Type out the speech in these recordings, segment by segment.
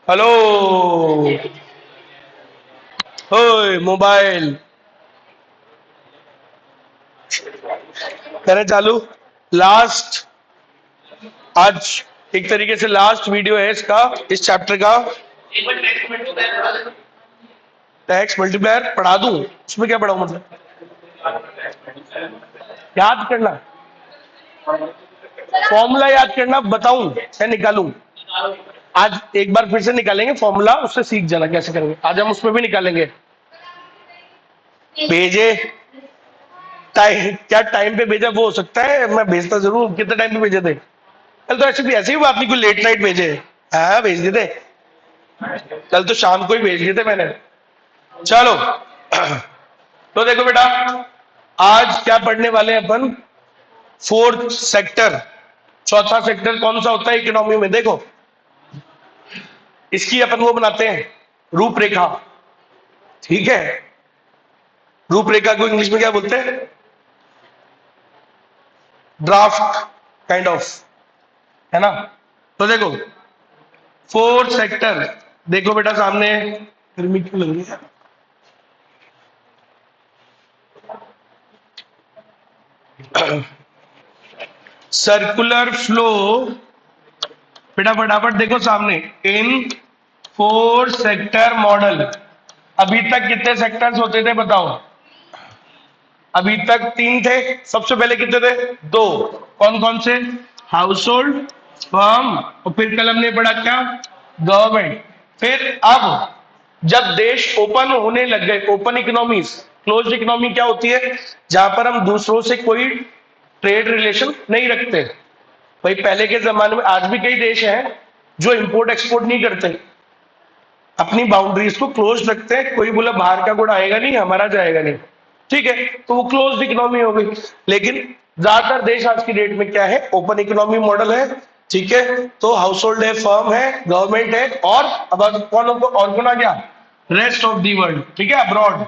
Hello. ओए mobile करे चालू। लास्ट, आज एक तरीके से लास्ट वीडियो है इसका, इस चैप्टर का। टैक्स मल्टीप्लायर पढ़ा दूं, उसमें क्या पढ़ाऊं मतलब? याद करना, फॉर्मूला याद करना, बताऊं या निकालूं? आज एक बार फिर से निकालेंगे फॉर्मूला, उससे सीख जाना कैसे करेंगे। आज हम उसमें भी निकालेंगे। भेजे टाइम, क्या टाइम पे भेजा वो हो सकता है, मैं भेजता जरूर। कितने टाइम पे भेजे थे? कल तो ऐसे भी ऐसे ही बात नहीं, कोई लेट नाइट भेजे। हाँ भेज दिए थे, कल तो शाम को ही भेज दिए थे मैंने। चलो तो देखो बेटा, आज क्या पढ़ने वाले हैं अपन? Fourth sector. चौथा सेक्टर कौन सा होता है इकोनॉमी में? देखो, इसकी अपन वो बनाते हैं रूपरेखा। ठीक है, रूपरेखा को इंग्लिश में क्या बोलते हैं? ड्राफ्ट काइंड ऑफ, है ना? तो देखो, फोर्थ सेक्टर, देखो बेटा सामने। गर्मी क्यों लग रही है? सर्कुलर फ्लो, बेटा फटाफट देखो सामने। इन फोर सेक्टर मॉडल, अभी तक कितने सेक्टर्स होते थे बताओ? अभी तक तीन थे। सबसे पहले कितने थे? दो। कौन कौन से? हाउस होल्ड, फर्म, और फिर कल हमने पढ़ा क्या? गवर्नमेंट। फिर अब जब देश ओपन होने लग गए, ओपन इकोनॉमीज, क्लोज इकोनॉमी क्या होती है? जहां पर हम दूसरों से कोई ट्रेड रिलेशन नहीं रखते। भाई पहले के जमाने में, आज भी कई देश हैं जो इंपोर्ट एक्सपोर्ट नहीं करते, अपनी बाउंड्रीज को क्लोज रखते हैं। कोई बोला बाहर का गुड़ आएगा नहीं, हमारा जाएगा नहीं, ठीक है, तो वो क्लोज इकोनॉमी हो गई। लेकिन ज्यादातर देश आज की डेट में क्या है? ओपन इकोनॉमी मॉडल है। ठीक है, तो हाउस होल्ड है, फर्म है, गवर्नमेंट है, और अब कौन और कौन आ गया? Rest of the world. ठीक है, अब्रॉड।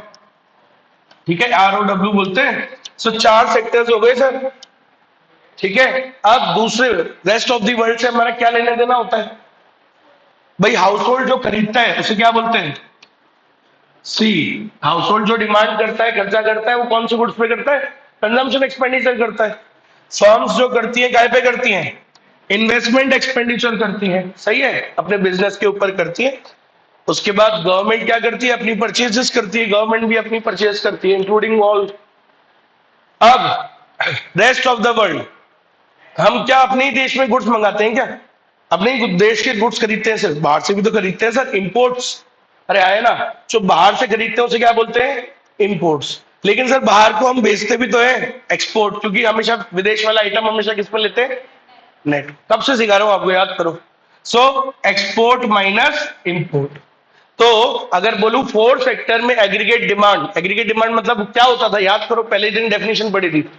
ठीक है, ROW बोलते हैं। सो चार सेक्टर्स हो गए सर। ठीक है, अब दूसरे रेस्ट ऑफ दी वर्ल्ड से हमारा क्या लेना देना होता है? भाई हाउस होल्ड जो खरीदता है उसे क्या बोलते हैं? सी। हाउस होल्ड जो डिमांड करता है, खर्चा करता है, वो कौन से गुड्स पे करता है? कंजम्पशन एक्सपेंडिचर करता है। फर्म्स जो करती है, काय पे करती हैं? इन्वेस्टमेंट एक्सपेंडिचर करती हैं, सही है, अपने बिजनेस के ऊपर करती है। उसके बाद गवर्नमेंट क्या करती है? अपनी परचेजेस करती है। गवर्नमेंट भी अपनी परचेज करती है, इंक्लूडिंग ऑल। अब रेस्ट ऑफ द वर्ल्ड, हम क्या अपने ही देश में गुड्स मंगाते हैं क्या? अपने ही देश के गुड्स खरीदते हैं सिर्फ? बाहर से भी तो खरीदते हैं सर, इंपोर्ट्स। अरे आए ना, जो बाहर से खरीदते हैं उसे क्या बोलते हैं? इंपोर्ट्स। लेकिन सर बाहर को हम बेचते भी तो है, एक्सपोर्ट, क्योंकि हमेशा विदेश वाला आइटम हमेशा किस पर लेते हैं? नेट। कब से सिखा रहा हूं आपको, याद करो। So export minus import. तो अगर बोलूं फोर्थ सेक्टर में एग्रीगेट डिमांड, एग्रीगेट डिमांड मतलब क्या होता था? याद करो, पहले दिन डेफिनेशन पढ़ी थी।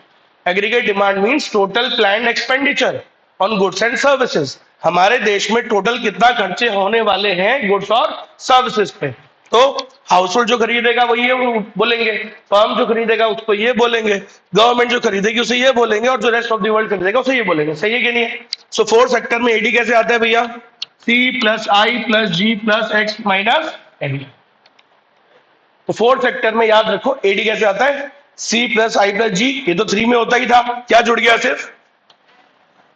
Aggregate demand means total planned expenditure on goods and services. हमारे देश में टोटल कितना खर्चे होने वाले हैं गुड्स और सर्विसेज पे। तो हाउस होल्ड जो खरीदेगा वो ये बोलेंगे, फर्म जो खरीदेगा उसको ये बोलेंगे, गवर्नमेंट जो खरीदेगी उसे ये बोलेंगे, और जो रेस्ट ऑफ द वर्ल्ड खरीदेगा उसे ये बोलेंगे। सही है कि नहीं है? सो फोर्थ सेक्टर में एडी कैसे आता है भैया? C+I+G+X-एडी। तो फोर्थ सेक्टर में याद रखो एडी कैसे आता है? C+I+G, ये तो 3 में होता ही था, क्या जुड़ गया? सिर्फ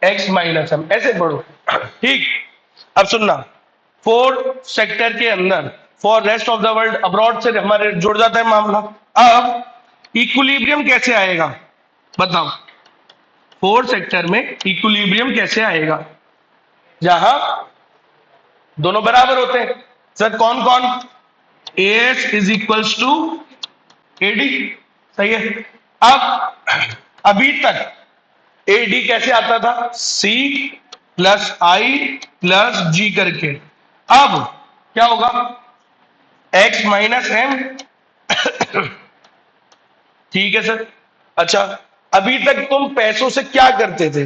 X-M, ऐसे पढ़ो। ठीक, अब सुनना, फोर्थ सेक्टर के अंदर for rest of the world, abroad से हमारे जुड़ जाता है मामला। अब इक्विलिब्रियम कैसे आएगा बताओ? फोर्थ सेक्टर में इक्विलिब्रियम कैसे आएगा जहां दोनों बराबर होते हैं? सर कौन कौन? AS is equals to AD, सही है। अब अभी तक AD कैसे आता था? C+I+G करके। अब क्या होगा? X-M। ठीक है सर। अच्छा, अभी तक तुम पैसों से क्या करते थे?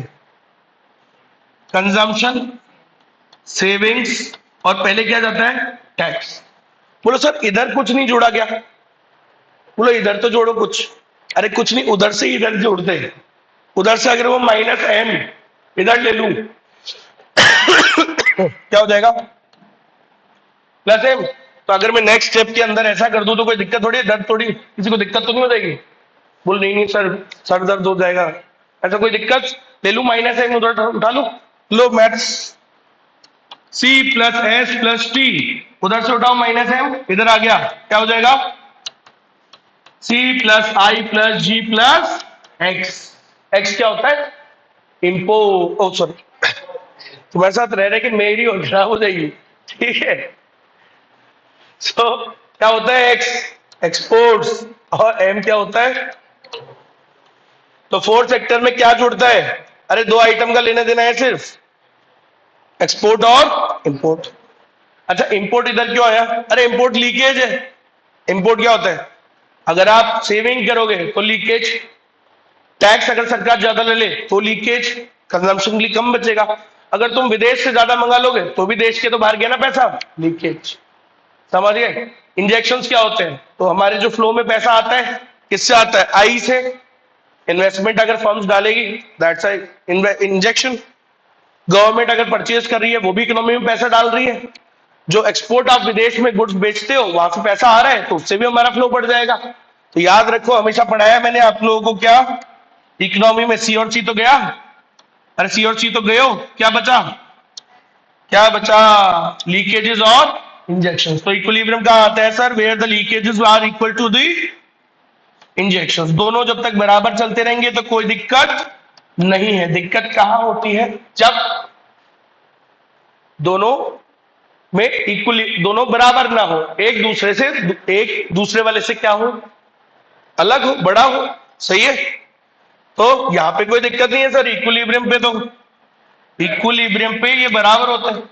कंजम्पशन, सेविंग्स, और पहले क्या जाता है? टैक्स। बोलो सर इधर कुछ नहीं जोड़ा क्या? बोलो इधर तो जोड़ो कुछ। अरे कुछ नहीं, उधर से इधर जोड़ते हैं। उधर से अगर वो -M इधर ले लूं क्या हो जाएगा? Plus M. तो अगर मैं नेक्स्ट स्टेप के अंदर ऐसा कर दूं तो कोई दिक्कत थोड़ी है, दर्द थोड़ी, किसी को दिक्कत तो नहीं हो जाएगी? बोल नहीं नहीं सर, सर दर्द हो जाएगा, ऐसा कोई दिक्कत? ले लू माइनस एम उधर उठा लू, लो maths, C plus S plus T, उधर से उठाओ माइनस एम, इधर आ गया, क्या हो जाएगा? सी plus I plus G plus x. X क्या होता है? इम्पो, ओ सॉरी, तुम्हारे साथ रह रहे कि मेरी और खराब हो जाएगी, ठीक है। सो क्या होता है? एक्स एक्सपोर्ट्स, और एम क्या होता है? तो फोर्थ सेक्टर में क्या जुड़ता है? अरे दो आइटम का लेना देना है सिर्फ, एक्सपोर्ट और इंपोर्ट। अच्छा इंपोर्ट इधर क्यों आया? अरे इंपोर्ट लीकेज है। इंपोर्ट क्या होता है? अगर आप सेविंग करोगे तो लीकेज, टैक्स अगर सरकार ज्यादा ले ले तो लीकेज, कंजम्पशन के लिए कम बचेगा। अगर तुम विदेश से ज्यादा मंगा लोगे तो भी देश के तो बाहर गया ना पैसा, लीकेज। समझ गए? इंजेक्शंस क्या होते हैं? तो हमारे जो फ्लो में पैसा आता है किससे आता है? आई से। इन्वेस्टमेंट अगर फर्म्स डालेगी दैट्स इंजेक्शन। गवर्नमेंट अगर परचेज कर रही है वो भी इकोनॉमी में पैसा डाल रही है। जो एक्सपोर्ट आप विदेश में गुड्स बेचते हो वहां से पैसा आ रहा है तो उससे भी हमारा फ्लो बढ़ जाएगा। तो याद रखो, हमेशा पढ़ाया मैंने आप लोगों को, क्या इकोनॉमी में सी और सी तो गया, अरे सी और सी तो गयो, क्या बचा? क्या बचा? लीकेजेस और इंजेक्शंस। तो इक्विलिब्रियम कहां आता है sir? Where the leakages are equal to the injections. दोनों जब तक बराबर चलते रहेंगे तो कोई दिक्कत नहीं है। दिक्कत कहां होती है? जब दोनों में इक्वली, दोनों बराबर ना हो, एक दूसरे से, एक दूसरे वाले से क्या हो? अलग हो, बड़ा हो। सही है? तो यहां पे कोई दिक्कत नहीं है सर, इक्विलिब्रियम पे तो, इक्विलिब्रियम पे ये बराबर होता है।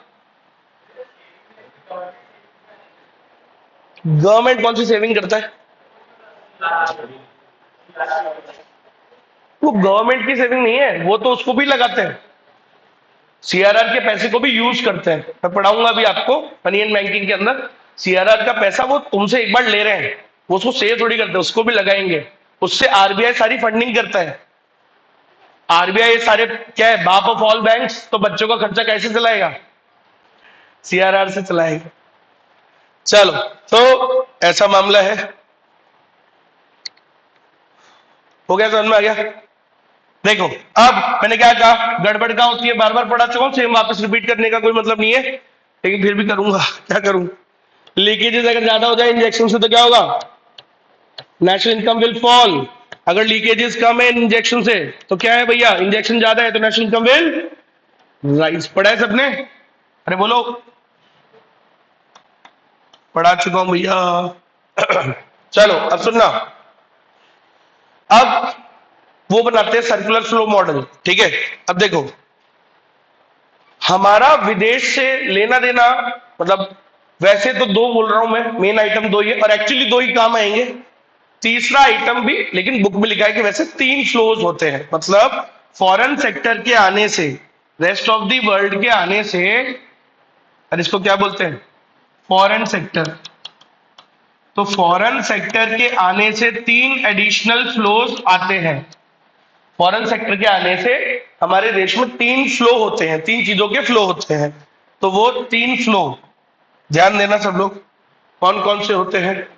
गवर्नमेंट कौन सी सेविंग करता है? वो गवर्नमेंट की सेविंग नहीं है, वो तो उसको भी लगाते हैं, सीआरआर के पैसे को भी यूज करते हैं। मैं पढ़ाऊंगा अभी आपको मनी एंड बैंकिंग के अंदर। सीआरआर का पैसा वो तुमसे एक बार ले रहे हैं, वो उसको सेव थोड़ी करते हैं, उसको भी लगाएंगे। उससे आरबीआई सारी फंडिंग करता है। आरबीआई सारे क्या है? बाप ऑफ ऑल बैंक्स। तो बच्चों का खर्चा कैसे चलाएगा? सीआरआर से चलाएगा। चलो, तो ऐसा मामला है। हो गया, समझ में आ गया? देखो अब मैंने क्या कहा, गड़बड़ कहां होती है बार बार पढ़ा चुका हूं, सेम वापस रिपीट करने का कोई मतलब नहीं है, लेकिन फिर भी करूंगा, क्या करूं। लीकेजेस अगर ज्यादा हो जाए इंजेक्शन से तो क्या होगा? National income will fall. अगर लीकेजेस कम है इंजेक्शन से तो क्या है भैया? इंजेक्शन ज्यादा है तो नेशनल इनकम विल राइज। पढ़ा है सबने? अरे बोलो, पढ़ा चुका हूं भैया। चलो अब सुनना, अब वो बनाते हैं सर्कुलर फ्लो मॉडल, ठीक है। अब देखो, हमारा विदेश से लेना देना, मतलब वैसे तो दो बोल रहा हूं मैं, मेन आइटम दो ही है, और एक्चुअली दो ही काम आएंगे, तीसरा आइटम भी, लेकिन बुक में लिखा है कि वैसे तीन फ्लोज होते हैं। मतलब फॉरेन सेक्टर के आने से, रेस्ट ऑफ द वर्ल्ड के आने से, और इसको क्या बोलते हैं? Foreign sector. तो फॉरेन सेक्टर के आने से तीन एडिशनल फ्लोज आते हैं। फॉरेन सेक्टर के आने से हमारे देश में तीन फ्लो होते हैं, तीन चीजों के फ्लो होते हैं। तो वो तीन फ्लो ध्यान देना सब लोग, कौन कौन से होते हैं।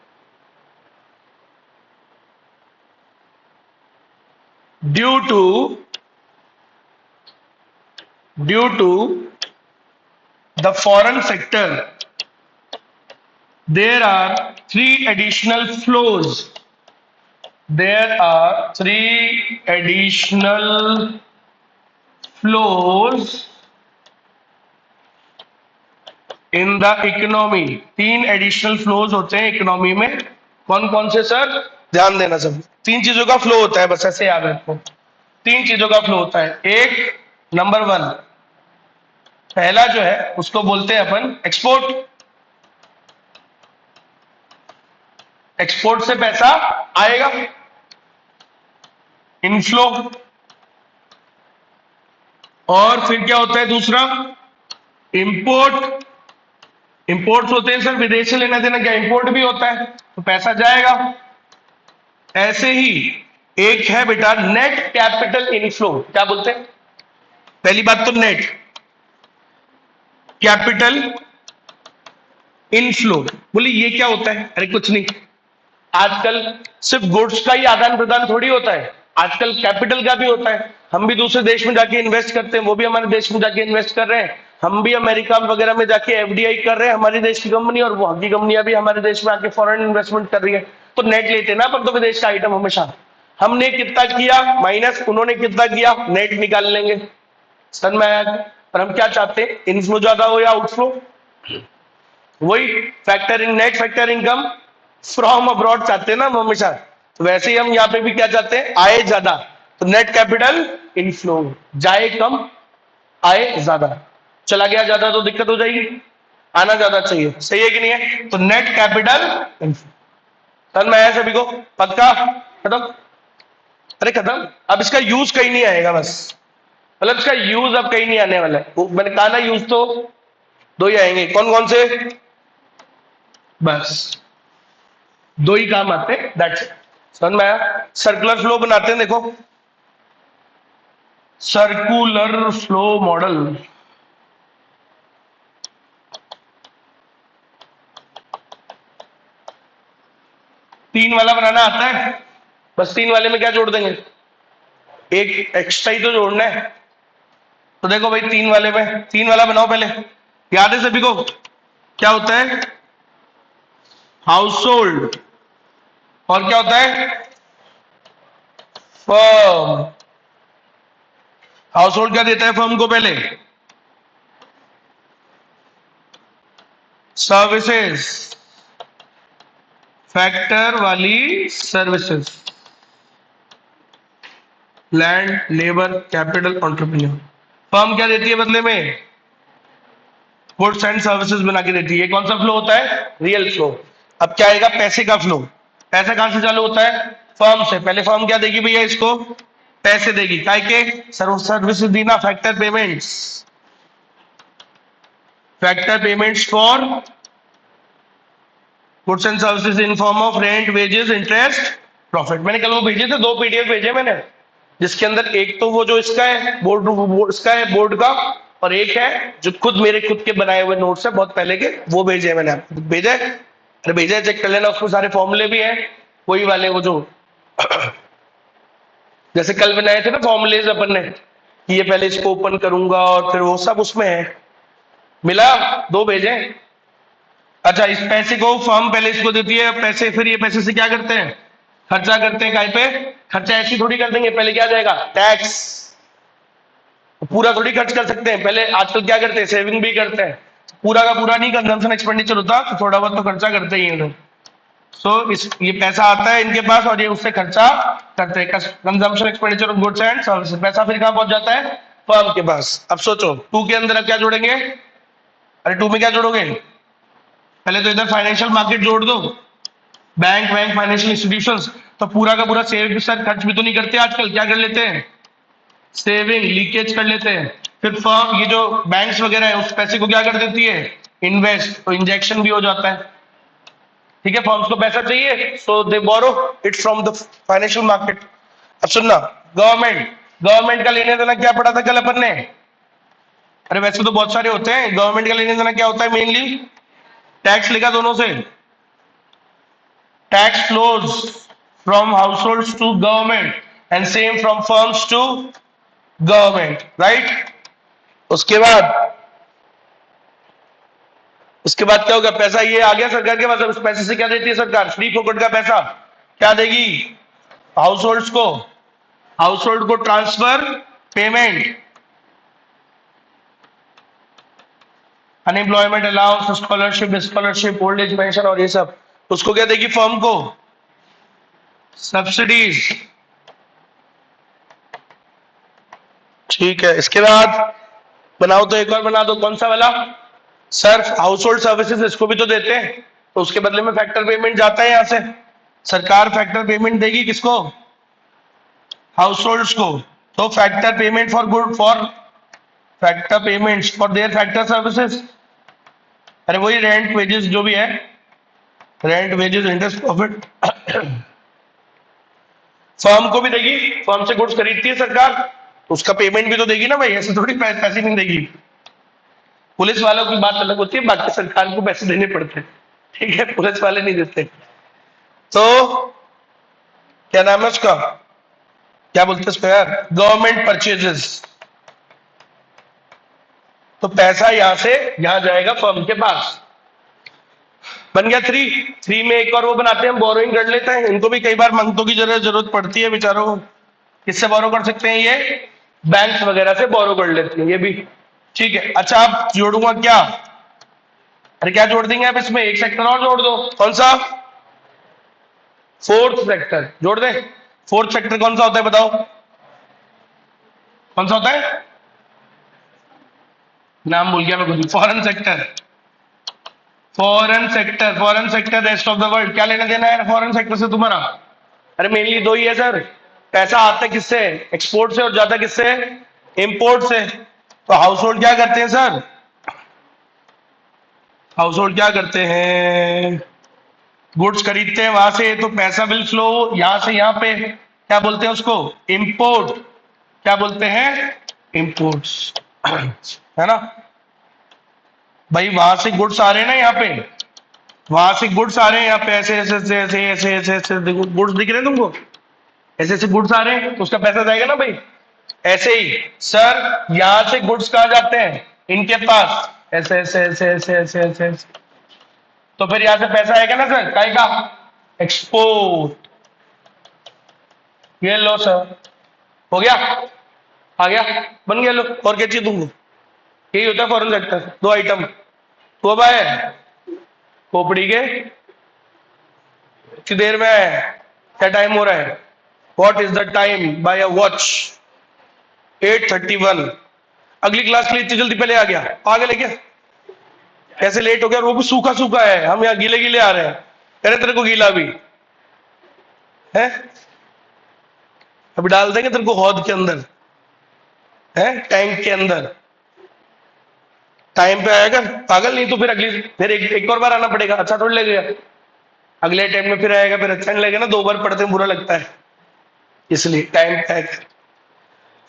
Due to the foreign sector there are three additional flows. There are three additional flows in the economy. तीन एडिशनल फ्लोज होते हैं इकोनॉमी में। कौन कौन से सर? ध्यान देना सब, तीन चीजों का फ्लो होता है, बस ऐसे याद रखो। तीन चीजों का फ्लो होता है। एक, नंबर वन, पहला जो है उसको बोलते हैं अपन एक्सपोर्ट। एक्सपोर्ट से पैसा आएगा, इनफ्लो। और फिर क्या होता है दूसरा? इंपोर्ट। इंपोर्ट्स होते हैं सर विदेश से लेना देना, क्या इंपोर्ट भी होता है, तो पैसा जाएगा। ऐसे ही एक है बेटा नेट कैपिटल इनफ्लो। क्या बोलते हैं? पहली बात तो नेट कैपिटल इनफ्लो। बोले ये क्या होता है? अरे कुछ नहीं, आजकल सिर्फ गुड्स का ही आदान प्रदान थोड़ी होता है, आजकल कैपिटल का भी होता है। हम भी दूसरे देश में जाके इन्वेस्ट करते हैं, वो भी हमारे देश में जाके इन्वेस्ट कर रहे हैं। हम भी अमेरिका वगैरह में जाके एफडीआई कर रहे हैं, हमारी देश की कंपनी, और वहां की कंपनियां भी हमारे देश में आके फॉरेन इन्वेस्टमेंट कर रही है। तो नेट लेते हैं ना अपन तो विदेश का आइटम हमेशा। हमने कितना किया माइनस, उन्होंने कितना किया, नेट निकाल लेंगे। समझ में आया? और हम क्या चाहते हैं, इनफ्लो ज्यादा हो या आउटफ्लो? वही factoring, net factor income from abroad चाहते हैं ना हम हमेशा। तो वैसे ही हम यहाँ पे भी क्या चाहते हैं, आए ज्यादा। तो नेट कैपिटल इनफ्लो, जाए कम आए ज्यादा। चला गया ज्यादा तो दिक्कत हो जाएगी, आना ज्यादा चाहिए। सही है कि नहीं है? तो नेट कैपिटल इनफ्लो। समझ में आया सभी को? पक्का? खत्म? अरे खत्म। अब इसका यूज कहीं नहीं आएगा बस, मतलब इसका यूज अब कहीं नहीं आने वाला है। मैंने कहा ना यूज तो दो ही आएंगे। कौन कौन से? बस दो ही काम आते हैं, दैट्स इट। समझ में आया? सर्कुलर फ्लो बनाते हैं, देखो सर्कुलर फ्लो मॉडल। तीन वाला बनाना आता है? बस तीन वाले में क्या जोड़ देंगे, एक एक्स्ट्रा ही तो जोड़ना है। तो देखो भाई, तीन वाले में तीन वाला बनाओ पहले। याद है सभी को क्या होता है? House hold. और क्या होता है? फर्म। हाउस होल्ड क्या देता है फर्म को? पहले सर्विसेज, फैक्टर वाली services, land, labour, capital, entrepreneur. Firm क्या देती है बदले में? गुड्स एंड सर्विसेज बना के देती है। ये कौन सा फ्लो होता है? Real flow. अब क्या आएगा? पैसे का फ्लो। पैसा कहां से चालू होता है? फर्म से। पहले फर्म क्या देगी भैया इसको? पैसे देगी। काय के? सर्विसेज दी ना, factor payments, factor payments for goods and services in form of rent, wages, interest, profit. मैंने कल वो भेजे थे, दो पीडीएफ भेजे मैंने, जिसके अंदर एक तो वो जो इसका है बोर्ड, इसका है बोर्ड का, और एक है जो खुद मेरे खुद के बनाए हुए नोट्स है बहुत पहले के, वो भेजे हैं मैंने आपको। भेजा है? अरे भेजा है, चेक कर लेना, उसमें सारे फॉर्मूले भी हैं, वही वाले वो जो जैसे कल बनाए थे ना फॉर्मूलेज अपन ने, कि ये पहले इसको ओपन करूंगा और फिर वो सब उसमें है। मिला? दो भेजे। अच्छा, इस पैसे को फर्म पहले इसको देती है पैसे, फिर ये पैसे से क्या करते हैं? खर्चा करते हैं। काय पे? खर्चा ऐसी थोड़ी कर देंगे, पहले क्या जाएगा? टैक्स। पूरा थोड़ी खर्च कर सकते हैं, पहले आजकल क्या करते हैं, सेविंग भी करते हैं। पूरा का पूरा नहीं कंजम्पशन एक्सपेंडिचर होता, तो थोड़ा बहुत तो खर्चा करते ही हैं। सो इस ये पैसा आता है इनके पास और ये उससे खर्चा करते हैं। Consumption expenditure of goods and services. पैसा फिर कहां पहुंच जाता है? फर्म के पास। अब सोचो टू के अंदर अब क्या जोड़ेंगे? अरे टू में क्या जोड़ोगे? पहले तो इधर फाइनेंशियल मार्केट जोड़ दो, बैंक बैंक फाइनेंशियल इंस्टीट्यूशंस। तो पूरा का पूरा सेविंग सर खर्च भी तो नहीं करते आजकल, क्या कर लेते हैं? सेविंग, लीकेज कर लेते हैं। फिर फर्म, ये जो बैंक्स वगैरह है, उस पैसे को क्या कर देती है? इन्वेस्ट। तो इंजेक्शन भी हो जाता है। ठीक है, फर्म्स को पैसा चाहिए, so they borrow it from the financial market. अब सुनना, गवर्नमेंट, गवर्नमेंट का लेने देना क्या पढ़ा था कल अपन ने? अरे वैसे तो बहुत सारे होते हैं, गवर्नमेंट का लेने देना क्या होता है? मेनली टैक्स लिखा दोनों से, tax flows from household to government and same from firms to government, right? उसके बाद क्या होगा? पैसा ये आ गया सरकार के पास, उस पैसे से क्या देती है सरकार? फ्री फोकट का पैसा क्या देगी हाउस होल्ड को? हाउस होल्ड को transfer, payment, unemployment allowance, scholarship, old age pension और ये सब। उसको क्या देगी फर्म को? सब्सिडीज। ठीक है, इसके बाद बनाओ तो एक और बना दो। कौन सा वाला? सर हाउस होल्ड सर्विसेज इसको भी तो देते हैं, तो उसके बदले में फैक्टर पेमेंट जाता है यहां से। सरकार फैक्टर पेमेंट देगी किसको? हाउस होल्ड्स को। तो factor payment for good, for factor payments for their factor services. अरे वही रेंट, वेजेस जो भी है, rent, wages, interest, profit. Firm को भी देगी, फर्म से गुड्स खरीदती है सरकार, तो उसका पेमेंट भी तो देगी ना भाई, ऐसे थोड़ी पैसे नहीं देगी। पुलिस वालों की बात अलग होती है, बाकी सरकार को पैसे देने पड़ते हैं, ठीक है, पुलिस वाले नहीं देते। तो क्या नाम है उसका, क्या बोलते हैं उसको यार, गवर्नमेंट परचेजेस। तो पैसा यहां से यहां जाएगा फर्म के पास। बन गया थ्री। थ्री में एक और वो बनाते हैं, बोरोइंग कर लेते हैं, इनको भी कई बार मंगतों की जरूरत पड़ती है बेचारों को। किससे बोरो कर सकते हैं ये, बैंक्स वगैरह से बोरो कर लेते हैं ये भी, ठीक है। अच्छा आप जोड़ूंगा क्या, अरे क्या जोड़ देंगे आप इसमें, एक सेक्टर और जोड़ दो, कौन सा, फोर्थ सेक्टर जोड़ दे। फोर्थ सेक्टर कौन सा होता है बताओ, कौन सा होता है, नाम भूल गया मैं खुद, foreign sector. Foreign sector, foreign sector rest of the world, क्या लेना देना है फॉरेन सेक्टर से तुम्हारा, अरे मेनली दो ही है सर, पैसा आता है किससे, एक्सपोर्ट से, और जाता किससे, इंपोर्ट से। तो हाउस होल्ड क्या करते हैं सर, हाउस होल्ड क्या करते हैं, गुड्स खरीदते हैं वहां से, तो पैसा विल फ्लो यहां से यहां पे, क्या बोलते हैं उसको, इंपोर्ट, क्या बोलते हैं, इंपोर्ट्स, है ना भाई, वहां से गुड्स आ रहे हैं ना यहाँ पे, वहां से गुड्स आ रहे हैं यहाँ पे, ऐसे ऐसे ऐसे ऐसे ऐसे ऐसे ऐसे देखो गुड्स दिख रहे हैं तुमको, ऐसे ऐसे गुड्स आ रहे हैं, तो उसका पैसा जाएगा ना भाई। ऐसे ही सर यहां से गुड्स कहा जाते हैं इनके पास, ऐसे ऐसे ऐसे ऐसे ऐसे ऐसे ऐसे, तो फिर यहां से पैसा आएगा ना सर, काय का, एक्सपोर्ट। ये लो सर, हो गया, आ गया, बन गया, लो और क्या चाहिए तुमको, यही होता है फॉरेन सेक्टर, दो आइटम। तो अब आए खोपड़ी के, कितनी देर में है, क्या टाइम हो रहा है, what is the time by a watch, 8:31। अगली क्लास के लिए इतनी जल्दी पहले आ गया, पागल है क्या, कैसे लेट हो गया, और वो भी सूखा सूखा है, हम यहाँ गीले गीले आ रहे हैं, कह रहे तेरे को गीला भी है, अभी डाल देंगे तेरे को हौद के अंदर, है टैंक के अंदर, टाइम पे आएगा पागल, नहीं तो फिर अगली, फिर एक और बार आना पड़ेगा, अच्छा थोड़ी लगेगा, अगले टाइम में फिर आएगा, फिर अच्छा नहीं लगेगा ना, दो बार पढ़ते हैं बुरा लगता है, इसलिए टाइम पे आएगा।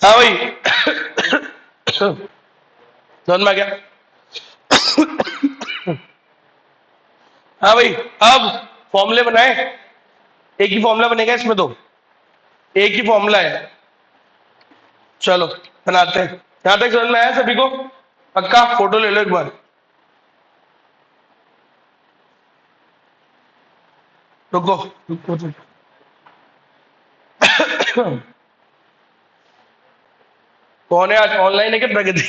हाँ भाई समझ में आ गया, हाँ भाई, अब फॉर्मूले बनाए, एक ही फॉर्मूला बनेगा इसमें, तो एक ही फॉर्मूला है, चलो बनाते हैं, यहां तक समझ में आया सभी को, पक्का, फोटो ले लो एक बार, रुको रुको, रुको। कौन है आज ऑनलाइन है क्या प्रगति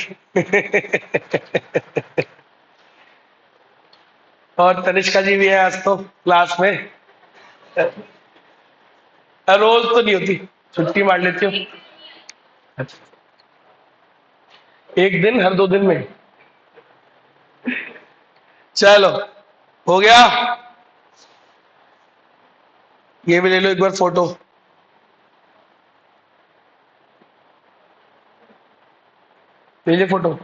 और तनिष्का जी भी है आज तो क्लास में, रोज तो नहीं होती, छुट्टी मार लेती हो, अच्छा एक दिन हर 2 दिन में, चलो हो गया, ये भी ले लो एक बार फोटो, ले लो फोटो,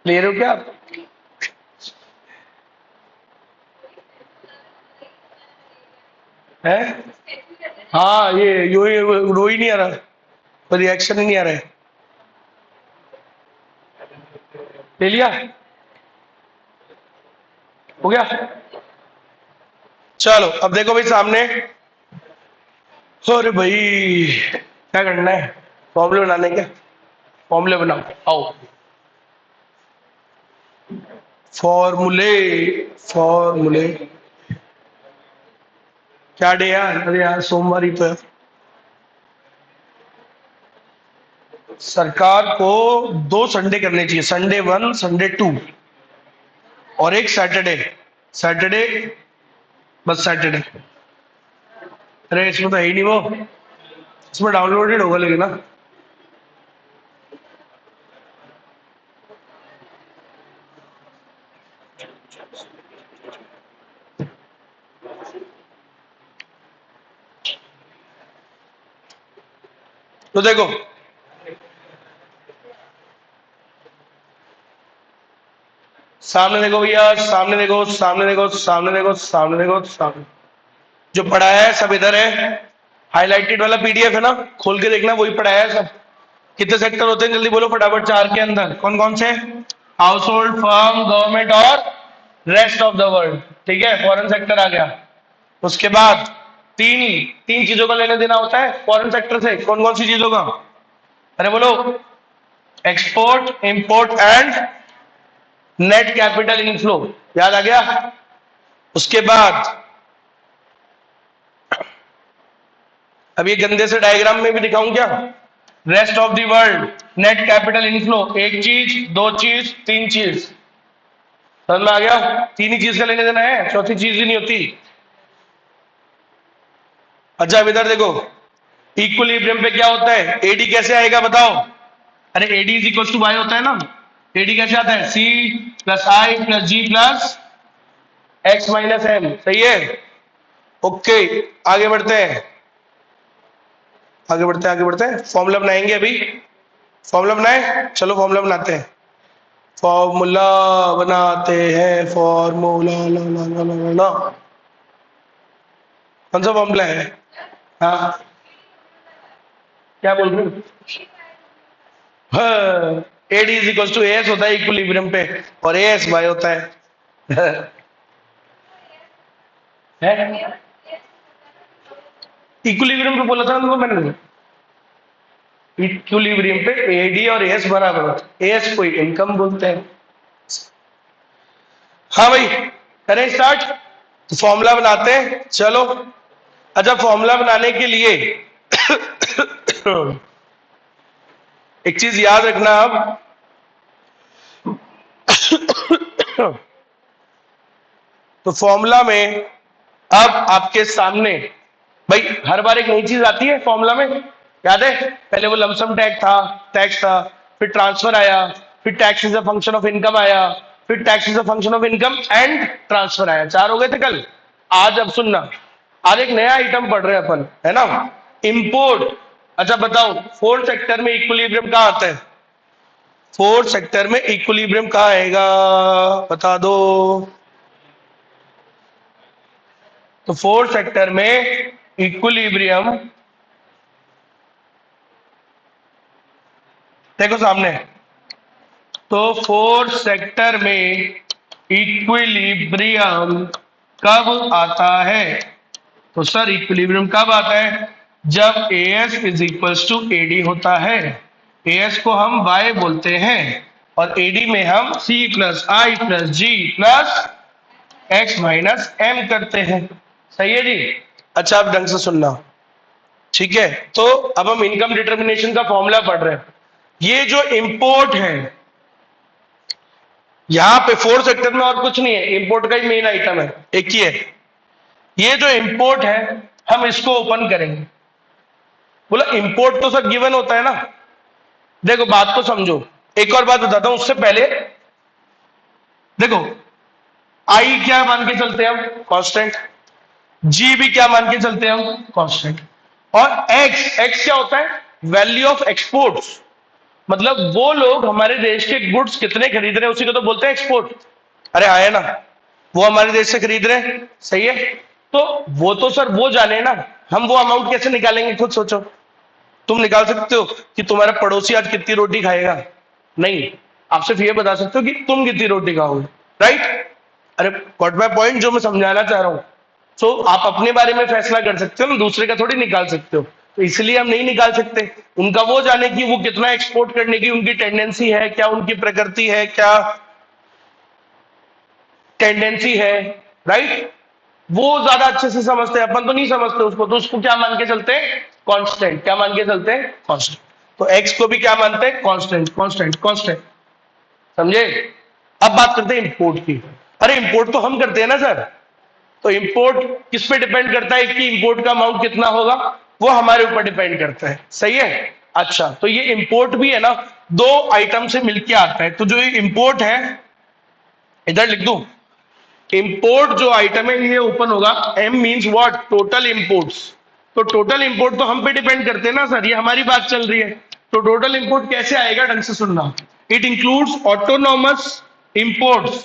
ले रहे हो क्या आप, है, हाँ ये रो ही नहीं आ रहा, कोई रिएक्शन ही नहीं आ रहा है, ले लिया, हो गया, चलो अब देखो भाई सामने, अरे भाई क्या करना है, फॉर्मूले बनाने के, फॉर्मूले बनाओ, आओ, फॉर्मूले, फॉर्मूले, क्या डे यार, अरे यार सोमवार ही तो है, सरकार को 2 संडे करने चाहिए, संडे 1 संडे 2 और एक सैटरडे, सैटरडे, बस सैटरडे, अरे इसमें तो है ही नहीं वो, इसमें डाउनलोडेड होगा लेकिन ना, तो देखो सामने देखो भैया, सामने देखो, सामने देखो, सामने देखो, सामने देखो, सामने, जो पढ़ाया है सब इधर है, हाईलाइटेड वाला पीडीएफ है ना, खोल के देखना, वही पढ़ाया है सब। कितने सेक्टर होते हैं जल्दी बोलो फटाफट, 4 के अंदर कौन कौन से, हाउस होल्ड, फर्म, गवर्नमेंट और रेस्ट ऑफ द वर्ल्ड। ठीक है, फॉरेन सेक्टर आ गया। उसके बाद तीन तीन चीजों का लेने देना होता है फॉरेन सेक्टर से। कौन कौन सी चीजों का? अरे बोलो। Export, import and net capital inflow. याद आ गया? उसके बाद अब ये गंदे से डायग्राम में भी दिखाऊं क्या? Rest of the world, net capital inflow, एक चीज, दो चीज, तीन चीज। समझ में आ गया? तीन ही चीज का लेने देना है, चौथी चीज ही नहीं होती। अच्छा अब इधर देखो, इक्विलिब्रियम पे क्या होता है? एडी कैसे आएगा बताओ? अरे AD is equal to Y होता है ना। एडी कैसे आता है? C plus I plus G plus X minus M. सही है? ओके, आगे बढ़ते हैं, आगे बढ़ते हैं, आगे बढ़ते हैं। फॉर्मूला बनाएंगे अभी। फॉर्मूला बनाए, चलो फॉर्मूला बनाते हैं। फॉर्मूला बनाते हैं, फॉर्मूला ला ला ला ला ला ला। कौन सा फॉर्मूला है? हाँ क्या बोल रहे हो? हाँ, AD is equal to S होता है इक्विलिब्रियम पे, और एस वाई होता है। इक्विलिब्रियम पे बोला था ना मैंने। इक्विलिब्रियम पे एडी और एस बराबर होता है। एस को इनकम बोलते हैं। हाँ भाई, करें स्टार्ट। तो फॉर्मूला बनाते हैं, चलो। अच्छा, फॉर्मूला बनाने के लिए एक चीज याद रखना अब। तो फॉर्मूला में अब आपके सामने भाई हर बार एक नई चीज आती है फॉर्मूला में। याद है? पहले वो लमसम टैक्स था, फिर ट्रांसफर आया, फिर tax is a function of income आया, फिर tax is a function of income and transfer आया। चार हो गए थे कल। आज अब सुनना, आज एक नया आइटम पढ़ रहे हैं अपन, है ना? इंपोर्ट। अच्छा बताओ, फोर्थ सेक्टर में इक्विलिब्रियम कहाँ आता है? फोर्थ सेक्टर में इक्विलिब्रियम कहाँ आएगा? बता दो। तो फोर्थ सेक्टर में इक्विलिब्रियम देखो सामने। तो फोर्थ सेक्टर में इक्विलिब्रियम कब आता है? तो सर इक्विलिब्रियम कब आता है? जब AS is equals to AD होता है। एएस को हम वाई बोलते हैं और एडी में हम सी plus I plus G plus X minus M करते हैं। सही है जी? अच्छा आप ढंग से सुनना, ठीक है? तो अब हम इनकम डिटर्मिनेशन का फॉर्मूला पढ़ रहे हैं। ये जो इंपोर्ट है, यहां पे फोर्थ सेक्टर में और कुछ नहीं है, इंपोर्ट का ही मेन आइटम है, एक ही है। ये जो इंपोर्ट है, हम इसको ओपन करेंगे। बोला इंपोर्ट तो सब गिवन होता है ना। देखो बात तो समझो, एक और बात बताता हूं उससे पहले। देखो आई क्या मान के चलते हैं हम? कांस्टेंट। जी भी क्या मान के चलते हैं हम? कांस्टेंट। और एक्स, एक्स क्या होता है? Value of exports. मतलब वो लोग हमारे देश के गुड्स कितने खरीद रहे हैं, उसी को तो बोलते हैं एक्सपोर्ट। अरे आए ना, वो हमारे देश से खरीद रहे हैं, सही है? तो वो तो सर वो जाने ना, हम वो अमाउंट कैसे निकालेंगे? खुद सोचो। तुम निकाल सकते हो कि तुम्हारा पड़ोसी आज कितनी रोटी खाएगा? नहीं, आप सिर्फ ये बता सकते हो कि तुम कितनी रोटी खाओगे, राइट? अरे व्हाट माय पॉइंट, जो मैं समझाना चाह रहा हूं। सो आप अपने बारे में फैसला कर सकते हो ना, दूसरे का थोड़ी निकाल सकते हो। तो इसलिए हम नहीं निकाल सकते। उनका वो जाने कि वो कितना एक्सपोर्ट करने की उनकी टेंडेंसी है, क्या उनकी प्रकृति है, क्या टेंडेंसी है, राइट? वो ज्यादा अच्छे से समझते हैं, अपन तो नहीं समझते उसको। तो उसको क्या मान के चलते हैं? कांस्टेंट। क्या मान के चलते हैं? कांस्टेंट। तो एक्स को भी क्या मानते हैं? Constant, constant, constant. समझे? अब बात करते हैं इंपोर्ट की। अरे इंपोर्ट तो हम करते हैं ना सर। तो इंपोर्ट किस पे डिपेंड करता है कि इंपोर्ट का अमाउंट कितना होगा? वो हमारे ऊपर डिपेंड करता है, सही है? अच्छा, तो ये इंपोर्ट भी है ना, दो आइटम से मिलके आता है। तो जो ये इंपोर्ट है, इधर लिख दूं, इंपोर्ट जो आइटम है ये ओपन होगा। M means what? Total imports. तो टोटल इंपोर्ट तो हम पे डिपेंड करते हैं ना सर, ये हमारी बात चल रही है। तो टोटल इंपोर्ट कैसे आएगा? ढंग से सुनना। It includes autonomous imports.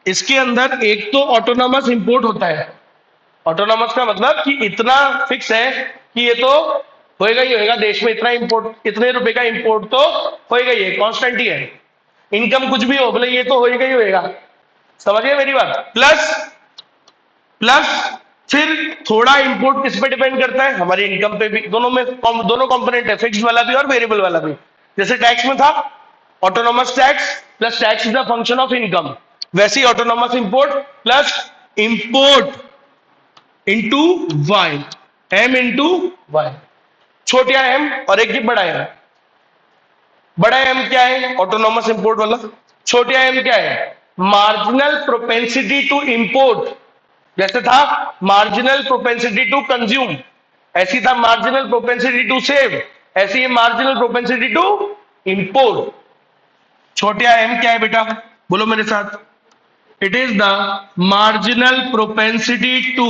इसके अंदर एक तो ऑटोनॉमस इंपोर्ट होता है। ऑटोनॉमस का मतलब कि इतना फिक्स है कि ये तो होएगा ही होएगा, देश में इतना इंपोर्ट, इतने रुपए का इंपोर्ट तो होएगा ही, कांस्टेंट ही है। इनकम कुछ भी हो, बोले ये तो होएगा ही होएगा, समझिए मेरी बात। प्लस प्लस फिर थोड़ा इंपोर्ट किस पे डिपेंड करता है, हमारी इनकम पे भी। दोनों में दोनों कंपोनेंट है, फिक्स्ड वाला भी और वेरिएबल वाला भी। जैसे टैक्स में था autonomous tax plus tax is the function of income, वैसे ही autonomous import plus import into Y, M into Y, छोटा एम और एक ही बड़ा एम। बड़ा एम क्या है, ऑटोनोमस इंपोर्ट वाला। छोटा एम क्या है, मार्जिनल प्रोपेंसिटी टू इंपोर्ट। जैसे था मार्जिनल प्रोपेंसिटी टू कंज्यूम, ऐसी था मार्जिनल प्रोपेंसिटी टू सेव, ऐसी है मार्जिनल प्रोपेंसिटी टू इंपोर्ट। छोटा एम क्या है बेटा, बोलो मेरे साथ, it is the marginal propensity to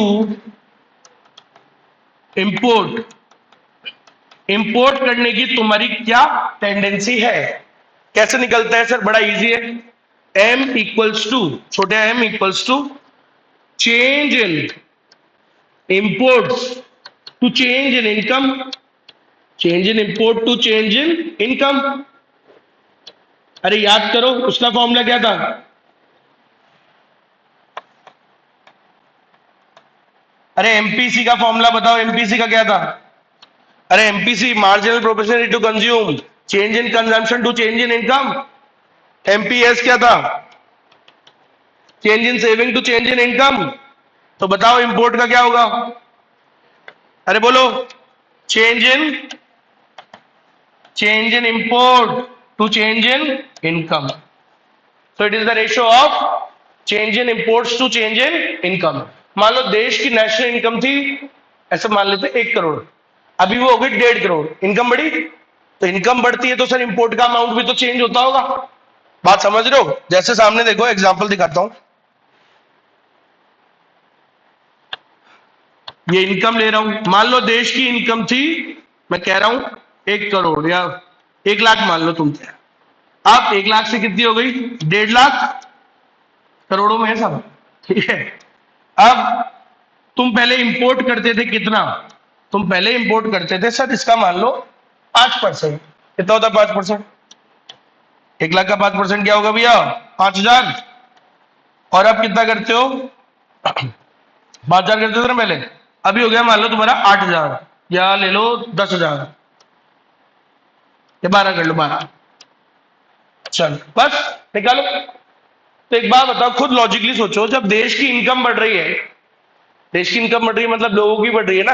import. Import करने की तुम्हारी क्या टेंडेंसी है, कैसे निकलता है सर, बड़ा इजी है। एम इक्वल्स टू, छोटा M equals to change in imports to change in income, change in import to change in income. अरे याद करो उसका फॉर्मूला क्या था, अरे एमपीसी का फॉर्मूला बताओ, एमपीसी का क्या था, अरे MPC marginal proportionality to consume, change in consumption to change in income. MPS क्या था, change in saving to change in income. तो बताओ इंपोर्ट का क्या होगा, अरे बोलो, change in import to change in income. So it is the ratio of change in imports to change in income. मान लो देश की नेशनल इनकम थी, ऐसे मान लेते 1 करोड़, अभी वो हो गई 1.5 करोड़, इनकम बढ़ी। तो इनकम बढ़ती है तो सर इंपोर्ट का अमाउंट भी तो चेंज होता होगा, बात समझ रहे हो। जैसे सामने देखो एग्जांपल दिखाता हूं, ये इनकम ले रहा हूं, मान लो देश की इनकम थी, मैं कह रहा हूं 1 करोड़ या 1 लाख मान लो तुम, अब 1 लाख से कितनी हो गई, 1.5 लाख, करोड़ों में है सब, ठीक है। अब तुम पहले इंपोर्ट करते थे कितना, तुम पहले इंपोर्ट करते थे सर इसका मान लो 5%, कितना होता है 5%, 1 लाख का 5% क्या होगा भैया, 5,000। और अब कितना करते हो, 5,000 करते थे ना पहले, अभी हो गया मान लो तुम्हारा 8,000, या ले लो 10,000, या 12 कर लो 12, चल बस निकालो। तो एक बात बताओ, खुद लॉजिकली सोचो, जब देश की इनकम बढ़ रही है, देश की इनकम बढ़ रही है मतलब लोगों की बढ़ रही है ना,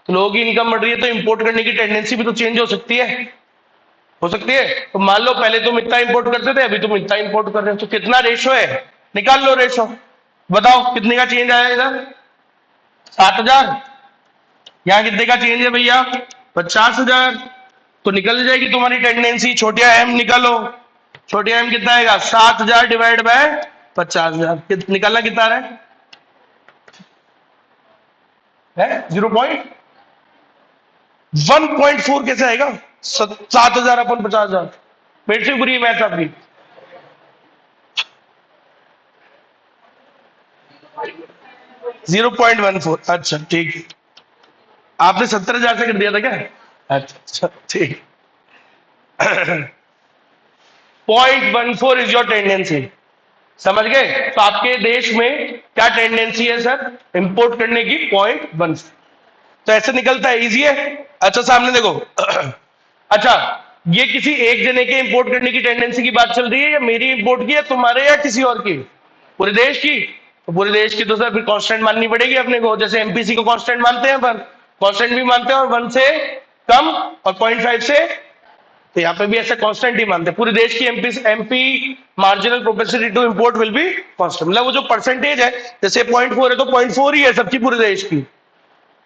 तो लोगों की इनकम बढ़ रही है तो इंपोर्ट करने की टेंडेंसी भी तो चेंज हो सकती है, हो सकती है। तो मान लो पहले तुम इतना इंपोर्ट करते थे, अभी तुम इतना इंपोर्ट कर रहे हो, तो कितना रेशो है, निकाल लो रेशो, बताओ कितने का चेंज आया इधर, 7,000। यहां कितने का चेंज है भैया, 50,000। तो निकल जाएगी तुम्हारी टेंडेंसी, छोटे एम निकालो, छोटे एम कितना आएगा, 7,000 डिवाइड बाय 50,000, निकालना कितना रहा है 1.4 कैसे आएगा, 7,000 अपन 50,000, मेरे से बुरी मैथ आपकी। जीरो 0.14, अच्छा ठीक है, आपने 70,000 से कर दिया था क्या, अच्छा ठीक। 0.14 इज योर टेंडेंसी, समझ गए। तो आपके देश में क्या टेंडेंसी है सर, इंपोर्ट करने की 0.1, तो ऐसे निकलता है, इजी है। अच्छा सामने देखो, अच्छा ये किसी एक जने के इंपोर्ट करने की टेंडेंसी की बात चल रही है, या मेरी इंपोर्ट की, या तुम्हारे, या किसी और की, पूरे देश की। तो पूरे देश की तो सर फिर कांस्टेंट माननी पड़ेगी अपने को, जैसे एमपीसी को कांस्टेंट मानते हैं अपन, कांस्टेंट भी मानते हैं, और 1 से कम और 0.5 से, तो यहाँ पे भी ऐसे कांस्टेंट ही मानते हैं। पूरे देश की MP marginal propensity to import will be constant, मतलब वो जो परसेंटेज है, जैसे 0.4 है तो 0.4 ही है सबकी, पूरे देश की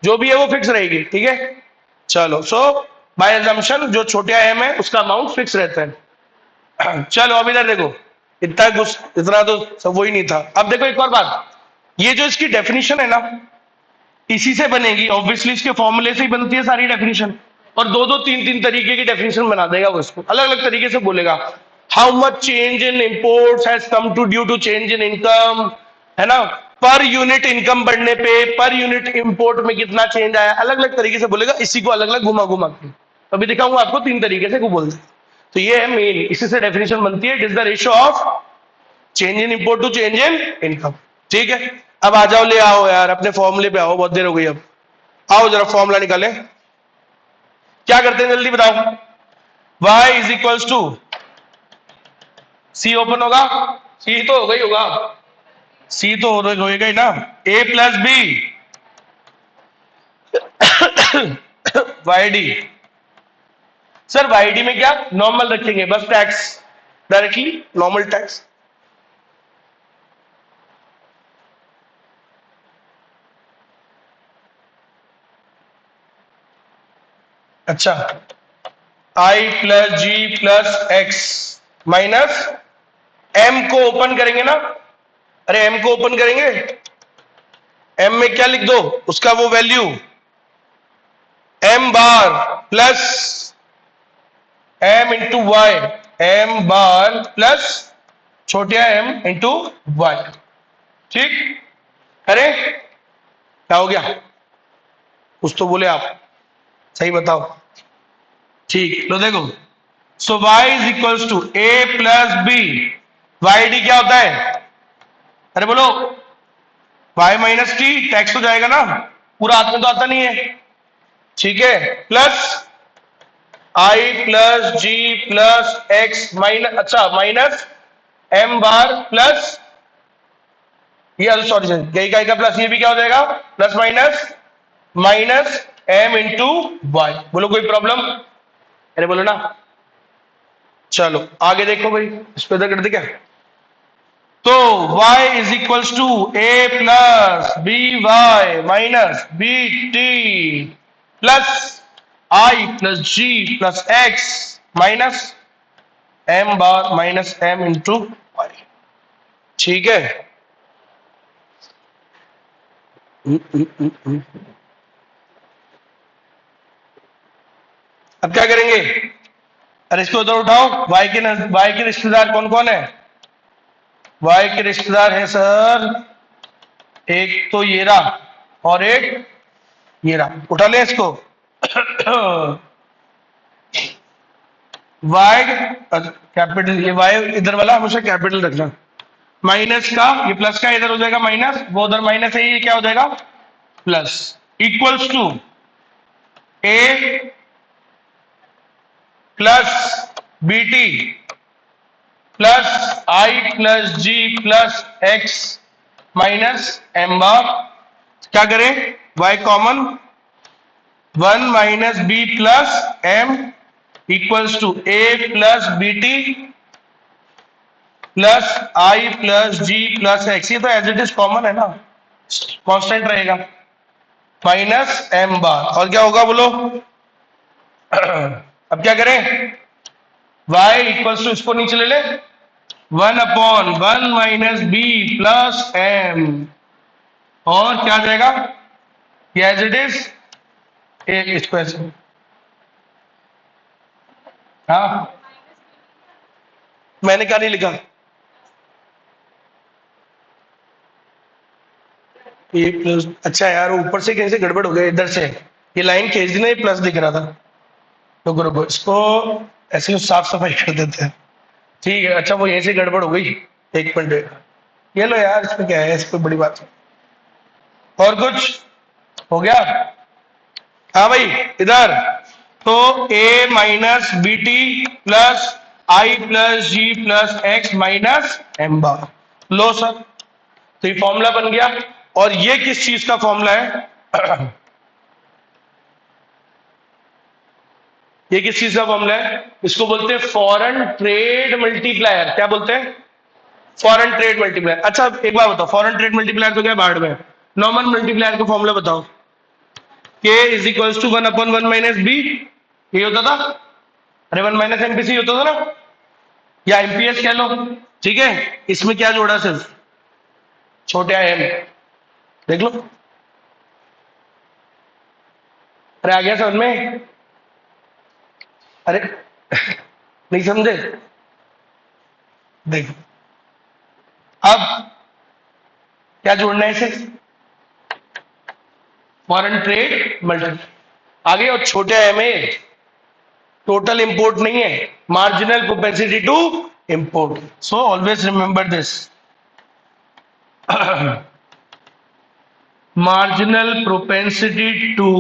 जो भी है वो फिक्स रहेगी, ठीक है। चलो, सो बाय अजम्पशन जो छोटा एम है उसका अमाउंट फिक्स रहता है। चलो अब इधर देखो, इतना तो सब वही नहीं था। अब देखो एक और बात, ये जो इसकी डेफिनेशन है ना, इसी से बनेगी, ऑब्वियसली इसके फॉर्मूले से ही बनती है सारी डेफिनेशन, और 2-2 3-3 तरीके की डेफिनेशन बना देगा वो, इसको अलग अलग तरीके से बोलेगा। How much change in imports has come to due to change in income, है ना, पर यूनिट इनकम बढ़ने पे पर यूनिट इंपोर्ट में कितना चेंज आया, अलग अलग तरीके से बोलेगा, इसी को अलग अलग घुमा घुमा के। अभी दिखाऊंगा आपको 3 तरीके से को बोलते। तो ये है मेन, इसी से डेफिनेशन बनती है, it is the ratio of change in import to change in income. ठीक है, अब आ जाओ, ले आओ यार अपने फॉर्मूले पे आओ, बहुत देर हो गई, अब आओ जरा फॉर्मूला निकालें। क्या करते हैं जल्दी बताओ। y is equals to, C open होगा, सी तो होगा ही होगा, सी तो होएगा ही ना, a plus B Y D. Sir Y D में क्या नॉर्मल रखेंगे, बस टैक्स, डायरेक्टली नॉर्मल टैक्स। अच्छा, आई plus G plus X minus M को ओपन करेंगे ना, अरे एम को ओपन करेंगे, एम में क्या लिख दो, उसका वो value M bar plus M into Y, M bar plus छोटिया एम इंटू वाई। ठीक, अरे क्या हो गया, कुछ तो बोले आप, सही बताओ। ठीक, लो देखो, so y is equals to a plus B, Y D क्या होता है, अरे बोलो, y माइनस टी, टैक्स तो जाएगा ना, पूरा हाथ में तो आता नहीं है, ठीक है, plus I plus G plus X minus, अच्छा माइनस एम बार प्लस, ये सॉरी यही का प्लस, ये भी क्या हो जाएगा plus minus minus M into Y. बोलो कोई प्रॉब्लम, अरे बोलो ना, चलो आगे देखो भाई, इस पे कर दे क्या, तो y is equals to A plus B Y minus B T plus I plus G plus X minus M bar minus M into Y. ठीक है, अब क्या करेंगे, अरे इसको उधर उठाओ, y के रिश्तेदार कौन कौन है, y के रिश्तेदार है सर, एक तो ये रहा और एक ये रहा, उठा ले इसको y कैपिटल, ये y इधर वाला हमेशा कैपिटल रखना, माइनस का ये प्लस का इधर हो जाएगा माइनस, वो उधर माइनस है, ये क्या हो जाएगा plus, equals to a plus B T plus I plus G plus X minus M bar, क्या करें y common, 1 minus B plus M equals to A plus B T plus I plus G plus X, ये तो as it is common है ना, constant रहेगा, minus M bar, और क्या होगा बोलो अब क्या करें, y इक्वल्स टू, इसको नीचे ले ले, 1 upon 1 minus B plus M, और क्या आ जाएगा, ये एज इट इज इसको ऐसे, हाँ मैंने क्या नहीं लिखा, ये प्लस, अच्छा यार ऊपर से कहीं से गड़बड़ हो गया, इधर से ये लाइन खींच दी ना, ये प्लस दिख रहा था, तो रुको इसको ऐसे साफ सफाई कर देते हैं। ठीक है, अच्छा वो यहीं से गड़बड़ हो गई, एक मिनट, ये लो यार, इसमें क्या है, इस कोई बड़ी बात है, और कुछ हो गया, हाँ भाई इधर, तो a minus B T plus I plus G plus X minus M bar, लो सर, तो ये फॉर्मूला बन गया, और ये किस चीज का फॉर्मूला है ये किस चीज का फॉर्मूला है, इसको बोलते हैं फॉरेन ट्रेड मल्टीप्लायर, क्या बोलते हैं फॉरेन ट्रेड मल्टीप्लायर। अच्छा एक बार बताओ, फॉरेन ट्रेड मल्टीप्लायर तो क्या बाढ़ में, नॉर्मल मल्टीप्लायर का फॉर्मूला बताओ, k is equals to 1 upon 1 minus B, ये होता था, अरे 1 माइनस एमपीसी होता था ना, या एमपीएस कह लो, ठीक है, इसमें क्या जोड़ा सिर्फ छोटे एम, देख लो, अरे आ गया समझ में, अरे नहीं समझे, देखो अब क्या जोड़ना है इसे, फॉरेन ट्रेड मल्टीप्लायर आगे, और छोटे एम ए टोटल इंपोर्ट नहीं है, marginal propensity to import. So always remember this. Marginal propensity to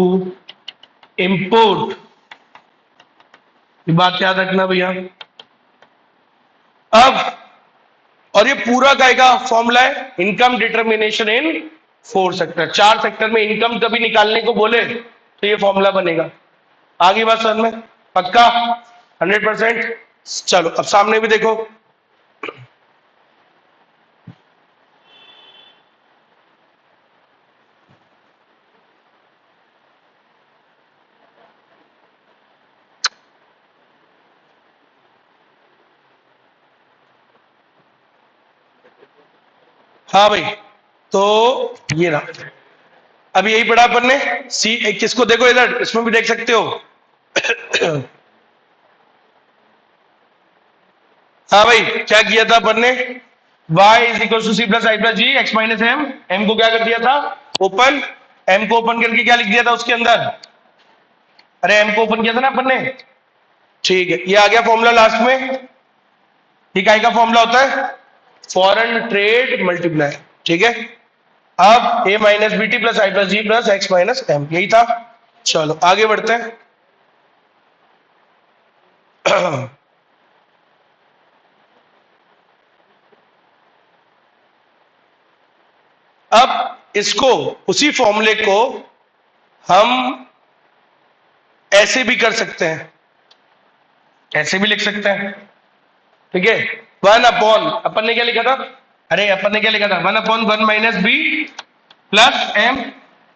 import, ये बात याद रखना भैया. अब और ये पूरा का फॉर्मूला है income determination in 4 sector. 4 sector में इनकम कभी निकालने को बोले तो ये फॉर्मूला बनेगा. आगे बात समझ में? पक्का 100%. चलो अब सामने भी देखो. हाँ भाई, तो ये रहा. अब यही पढ़ा अपन ने. सी किसको देखो इधर, इसमें भी देख सकते हो. हाँ भाई, क्या किया था अपन ने? y is equal to C plus I plus G X minus M. M को क्या कर दिया था? ओपन. एम को ओपन करके क्या लिख दिया था उसके अंदर? अरे एम को ओपन किया था ना अपन ने. ठीक है, ये आ गया फॉर्मूला लास्ट में. ठीक है, का फॉर्मूला होता है फॉरेन ट्रेड मल्टीप्लाई. ठीक है, अब ए minus B T plus I plus G plus X minus M, यही था. चलो आगे बढ़ते हैं. अब इसको, उसी फॉर्मूले को हम ऐसे भी कर सकते हैं, ऐसे भी लिख सकते हैं. ठीक है, 1 अपॉन, अपन ने क्या लिखा था? अरे अपन ने क्या लिखा था? 1 upon 1 minus B plus M.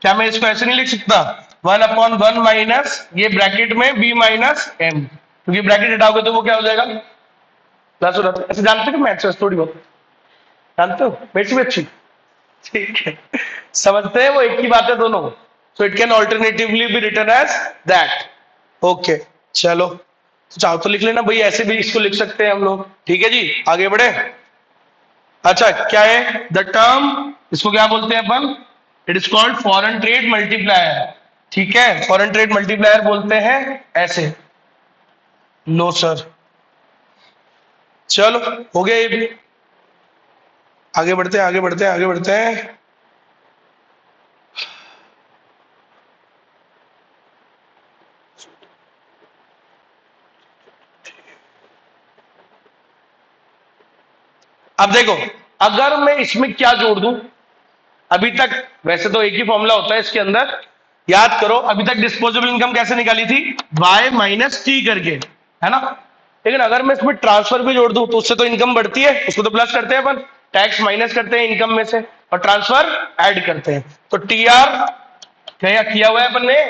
क्या मैं इसको ऐसे नहीं लिख सकता? 1 अपॉन 1 माइनस ये ब्रैकेट में बी माइनस एम, क्योंकि ब्रैकेट हटाओगे तो वो क्या हो जाएगा? प्लस हो जाता है. ऐसे जानते हो मैथ्स थोड़ी बहुत जानते हो, मेरी भी अच्छी. ठीक है, समझते हैं वो एक ही बात है दोनों. So it can alternatively be written as that. Okay, चलो तो चाहो तो लिख लेना भाई, ऐसे भी इसको लिख सकते हैं हम लोग. ठीक है जी, आगे बढ़े. अच्छा, क्या है द टर्म? इसको क्या बोलते हैं अपन? It is called foreign trade multiplier. ठीक है, फॉरेन ट्रेड मल्टीप्लायर बोलते हैं ऐसे. लो सर, चलो हो गया ये भी. आगे बढ़ते हैं, आगे बढ़ते हैं, आगे बढ़ते हैं. अब देखो, अगर मैं इसमें क्या जोड़ दूं, अभी तक वैसे तो एक ही फॉर्मूला होता है इसके अंदर. याद करो, अभी तक डिस्पोजेबल इनकम कैसे निकाली थी? y माइनस टी करके, है ना. लेकिन अगर मैं इसमें ट्रांसफर भी जोड़ दूं तो उससे तो इनकम बढ़ती है, उसको तो प्लस करते हैं अपन. टैक्स माइनस करते हैं इनकम में से और ट्रांसफर ऐड करते हैं. तो टी आर क्या किया हुआ है अपन ने.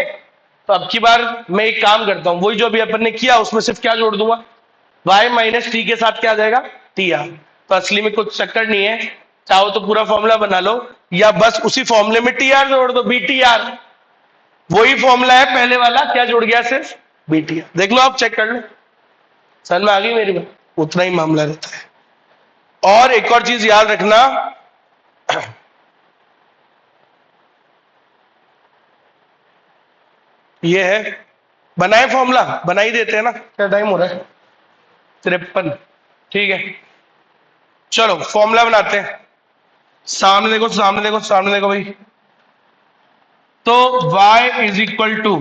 तो अब की बार मैं एक काम करता हूं, वही जो अभी अपन ने किया उसमें सिर्फ क्या जोड़ दूंगा? y माइनस टी के साथ क्या आ जाएगा? T R. तो असली में कुछ चक्कर नहीं है, चाहो तो पूरा फॉर्मूला बना लो या बस उसी फॉर्मूले में टी आर जोड़ दो, बी टी आर. वही फॉर्मूला है पहले वाला, क्या जुड़ गया? सिर्फ बी टी आर. देख लो आप, चेक कर लो, समझ में आ गई मेरी बात. उतना ही मामला रहता है. और एक और चीज याद रखना, ये है, बनाए फॉर्मूला, बना ही देते हैं ना. क्या टाइम हो रहा है? 53. ठीक है, चलो फॉर्मूला बनाते हैं. सामने देखो, सामने देखो, सामने देखो भाई. तो y इज इक्वल टू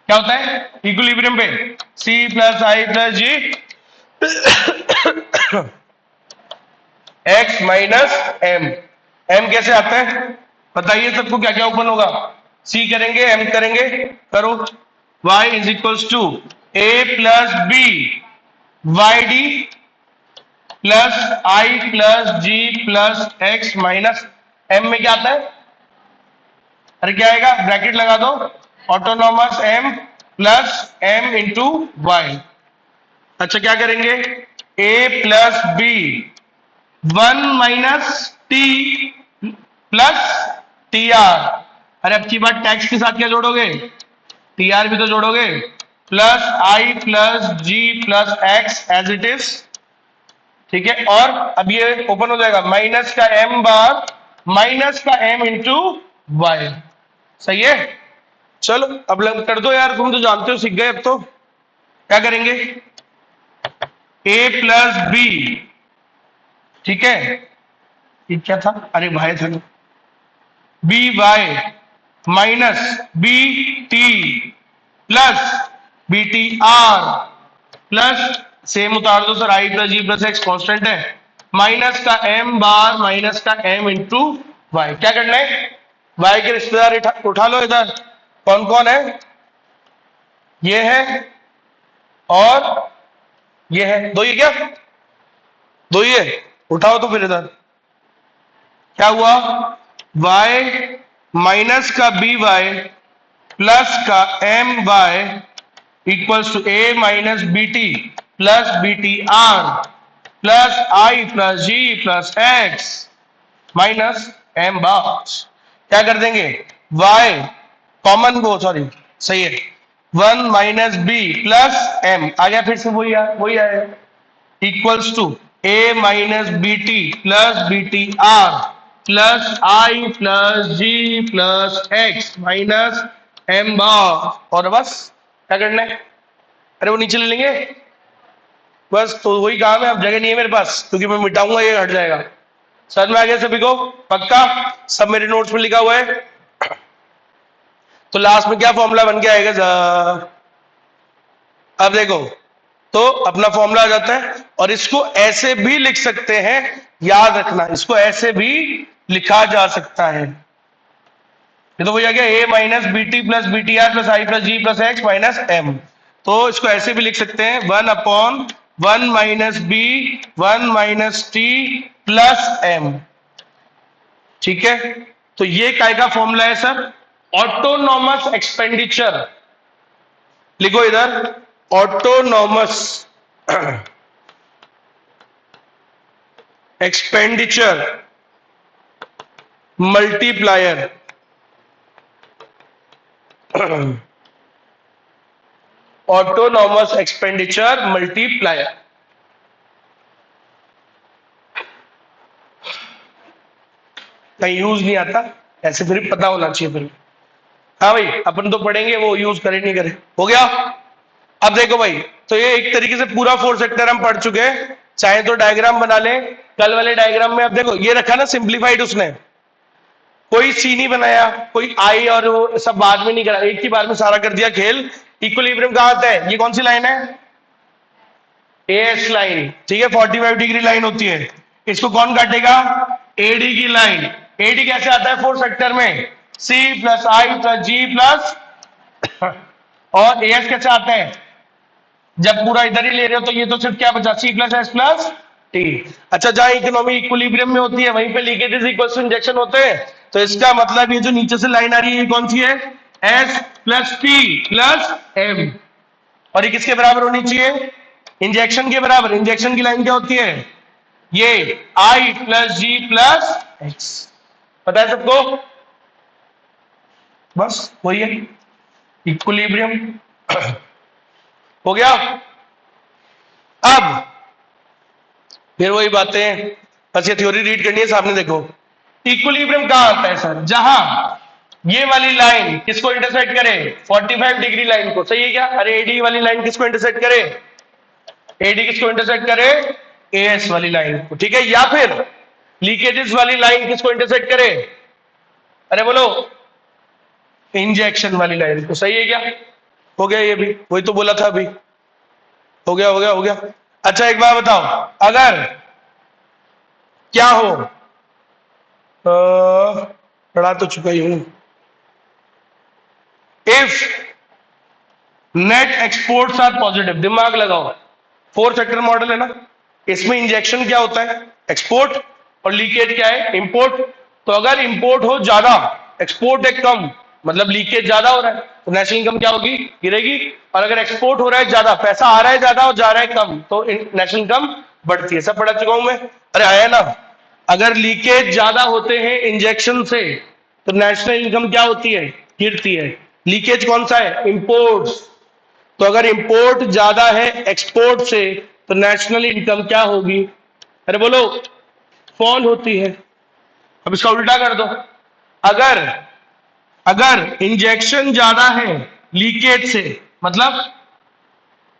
क्या होता है इक्विलिब्रियम पे? c plus I plus ji x minus M. m कैसे आता है बताइए सबको? क्या क्या ओपन होगा? c करेंगे, m करेंगे, करो. y is equal to a plus B Y D plus I plus G plus X minus M में क्या आता है? अरे क्या आएगा? ब्रैकेट लगा दो, autonomous m plus m into Y. अच्छा, क्या करेंगे? a plus B 1 minus T plus T R. अरे अब की बात टैक्स के साथ क्या जोड़ोगे? टी आर भी तो जोड़ोगे. Plus I plus G plus X as it is. ठीक है, और अब ये ओपन हो जाएगा, माइनस का m बार माइनस का m इंटू वाई. सही है. चलो अब कर दो यार, तुम तो जानते हो, सीख गए अब तो. क्या करेंगे, a प्लस बी, ठीक है, ये क्या था, अरे वाई था, B Y minus B T plus B T R plus, same उतार दो sir, I plus G plus X constant है, माइनस का एम बार माइनस का एम इंटू वाई। क्या करना है, वाई के रिश्तेदार उठा लो इधर, कौन कौन है, ये है और ये है, दो ही क्या, दो ही है, उठाओ तो फिर इधर क्या हुआ, y माइनस का बी वाई प्लस का M Y equals to A minus B T plus B T R plus I plus G plus X minus M bar. क्या कर देंगे, y कॉमन वो सॉरी सही है, 1 माइनस बी प्लस एम आ गया, फिर से वही आया equals to A minus B T plus B T R plus I plus G plus X minus M bar. और बस क्या करना है, अरे वो नीचे ले लेंगे बस, तो वही काम है, अब जगह नहीं है मेरे पास क्योंकि मैं मिटाऊंगा, ये हट जाएगा। समझ में आ गया सभी को, पक्का, सब मेरे नोट्स में लिखा हुआ है। तो लास्ट में क्या फॉर्मूला बन के आएगा, अब देखो, तो अपना फॉर्मूला आ जाता है, और इसको ऐसे भी लिख सकते हैं, याद रखना, इसको ऐसे भी लिखा जा सकता है, ये तो वही आ गया, A minus B T plus B T R plus I plus G plus X minus M. तो इसको ऐसे भी लिख सकते हैं, 1/1 minus B 1 minus T plus M, ठीक है। तो ये काय का फॉर्मूला है सर, ऑटोनॉमस एक्सपेंडिचर, लिखो इधर, autonomous expenditure multiplier autonomous expenditure multiplier. कहीं यूज नहीं आता, ऐसे फिर पता होना चाहिए फिर। हाँ भाई, अपन तो पढ़ेंगे, वो यूज करे नहीं करे, हो गया। अब देखो भाई, तो ये एक तरीके से पूरा 4 सेक्टर हम पढ़ चुके हैं, चाहे तो डायग्राम बना ले, कल वाले डायग्राम में अब देखो ये रखा ना सिंप्लीफाइड, उसने कोई सी नहीं बनाया, कोई आई और वो सब बाद में नहीं करा, एक ही बार में सारा कर दिया खेल। इक्विलिब्रियम कहां आता है, ये कौन सी लाइन है, एएस लाइन, ठीक है, 45 डिग्री लाइन होती है, इसको कौन काटेगा, एडी की लाइन। एडी कैसे आता है 4 सेक्टर में, सी plus I plus G plus, और एएस कैसे आता है, जब पूरा इधर ही ले रहे हो तो ये तो सिर्फ क्या बचा, C plus S plus T. अच्छा, जहां इकोनॉमी इक्विलिब्रियम में होती है वहीं पे लीकेजेस इक्वल टू इंजेक्शन होते हैं, तो इसका मतलब ये जो नीचे से लाइन आ रही है ये कौन सी है, S plus T plus M, और ये किसके बराबर होनी चाहिए, इंजेक्शन के बराबर। इंजेक्शन की लाइन क्या होती है, ये आई प्लस जी प्लस एक्स, पता है सबको, बस वही है इक्विलिब्रियम। हो गया। अब फिर वही बातें, बस ये थ्योरी रीड करनी है, सामने देखो। इक्विलिब्रियम कहां आता है सर, जहां ये वाली लाइन किसको इंटरसेक्ट करे, 45 डिग्री लाइन को, सही है क्या, अरे एडी वाली लाइन किसको इंटरसेक्ट करे, एडी किसको इंटरसेक्ट करे, एएस वाली लाइन को, ठीक है, या फिर लीकेजेस वाली लाइन किसको इंटरसेक्ट करे, अरे बोलो, इंजेक्शन वाली लाइन को, सही है क्या, हो गया, ये भी वही तो बोला था अभी, हो गया हो गया हो गया। अच्छा एक बात बताओ, अगर क्या हो, पढ़ा तो चुका ही हूं, if net exports are positive, दिमाग लगाओ, 4 सेक्टर मॉडल है ना, इसमें इंजेक्शन क्या होता है, एक्सपोर्ट, और लीकेज क्या है, इंपोर्ट। तो अगर इंपोर्ट हो ज्यादा, एक्सपोर्ट है कम, मतलब लीकेज ज्यादा हो रहा है, तो नेशनल इनकम क्या होगी, गिरेगी। और अगर एक्सपोर्ट हो रहा है ज्यादा, पैसा आ रहा है ज्यादा और जा रहा है कम, तो नेशनल इनकम बढ़ती है। सब पढ़ा चुका हूं मैं, अरे आया ना। अगर लीकेज ज्यादा होते हैं इंजेक्शन से, तो नेशनल इनकम क्या होती है, गिरती है। लीकेज कौन सा है, इंपोर्ट्स, तो अगर इंपोर्ट ज्यादा है एक्सपोर्ट से, तो नेशनल इनकम क्या होगी, अरे बोलो, फॉल होती है। अब इसका उल्टा कर दो, अगर इंजेक्शन ज्यादा है लीकेज से, मतलब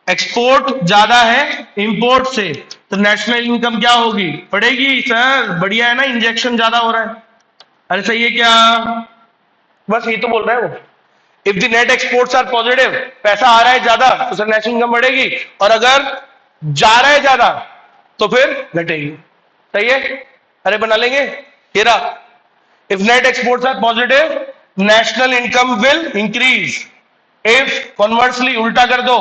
एक्सपोर्ट ज्यादा है इंपोर्ट से, तो नेशनल इनकम क्या होगी, बढ़ेगी। सर बढ़िया है ना, इंजेक्शन ज्यादा हो रहा है। अरे सही है क्या, बस ये तो बोल रहा है वो। If the net exports are positive, पैसा आ रहा है ज्यादा तो सर नेशनल इनकम बढ़ेगी, और अगर जा रहा है ज्यादा तो फिर घटेगी। सही है, अरे बना लेंगे। ये रहा, if net exports are positive national income will increase. If conversely उल्टा कर दो,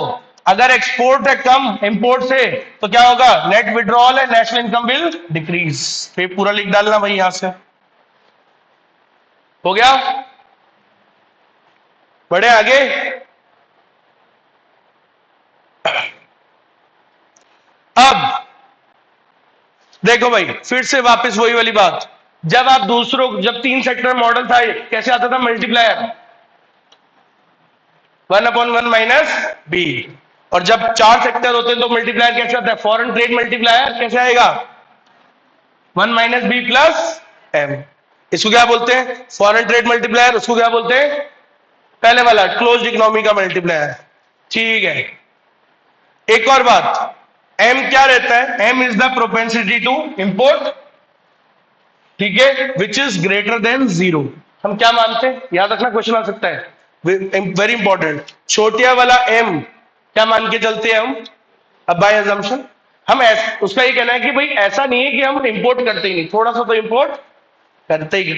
अगर एक्सपोर्ट है कम इंपोर्ट से तो क्या होगा, नेट विड्रॉल है, नेशनल इनकम विल डिक्रीज। फिर पूरा लिख डालना भाई यहां से, हो गया। बढ़े आगे। अब देखो भाई, फिर से वापस वही वाली बात, जब आप दूसरों, जब 3 सेक्टर मॉडल था कैसे आता था, मल्टीप्लायर 1/1 माइनस बी। और जब 4 सेक्टर होते हैं तो मल्टीप्लायर कैसे आता है, फॉरेन ट्रेड मल्टीप्लायर कैसे आएगा, 1 - बी प्लस एम। इसको क्या बोलते हैं, फॉरेन ट्रेड मल्टीप्लायर। उसको क्या बोलते हैं, पहले वाला क्लोज्ड इकोनॉमी का मल्टीप्लायर। ठीक है, एक और बात, एम क्या रहता है, M is the propensity to import, ठीक है, विच इज ग्रेटर देन 0। हम क्या मानते हैं, याद रखना क्वेश्चन आ सकता है, वेरी इंपॉर्टेंट। छोटिया वाला एम क्या मान के चलते हैं हम, अब बाय अजम्पशन हम उसका ये कहना है कि भाई ऐसा नहीं है कि हम इंपोर्ट करते ही नहीं, थोड़ा सा तो इंपोर्ट करते ही,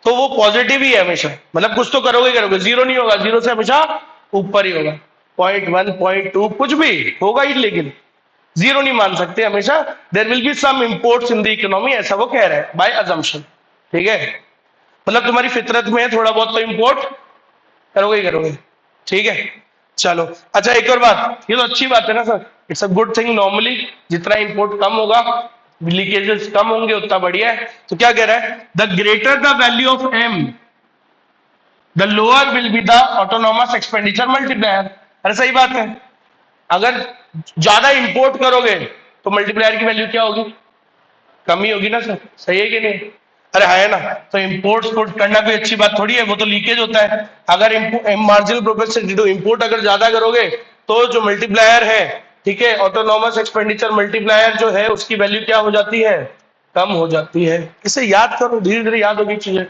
तो वो पॉजिटिव ही है हमेशा, मतलब कुछ तो करोगे करोगे, 0 नहीं होगा, 0 से हमेशा ऊपर ही होगा, 0.1 0.2 कुछ भी होगा ही, लेकिन 0 नहीं मान सकते हमेशा। There will be some imports in the economy, ऐसा वो कह रहा है बाय अजम्पशन। ठीक है, मतलब तुम्हारी फितरत में है थोड़ा बहुत तो इंपोर्ट करोगे ही करोगे। ठीक है, चलो अच्छा एक और बात, ये तो अच्छी बात है ना sir, it's a good thing. Normally जितना इंपोर्ट कम होगा, लीकेजेस कम होंगे, उतना बढ़िया है। तो क्या कह रहा है, the greater the value of M the lower will be the autonomous expenditure multiplier. अरे सही बात है, अगर ज्यादा इंपोर्ट करोगे तो मल्टीप्लायर की वैल्यू क्या होगी, कम ही होगी ना सर, सही है कि नहीं। अरे है ना, तो इंपोर्ट करना कोई अच्छी बात थोड़ी है, वो तो लीकेज होता है। अगर मार्जिनल प्रोपेंसिटी टू इंपोर्ट अगर ज्यादा करोगे तो जो मल्टीप्लायर है, ठीक है, ऑटोनॉमस एक्सपेंडिचर मल्टीप्लायर जो है उसकी वैल्यू क्या हो जाती है, कम हो जाती है। इसे याद करो, धीरे धीरे याद होगी चीजें।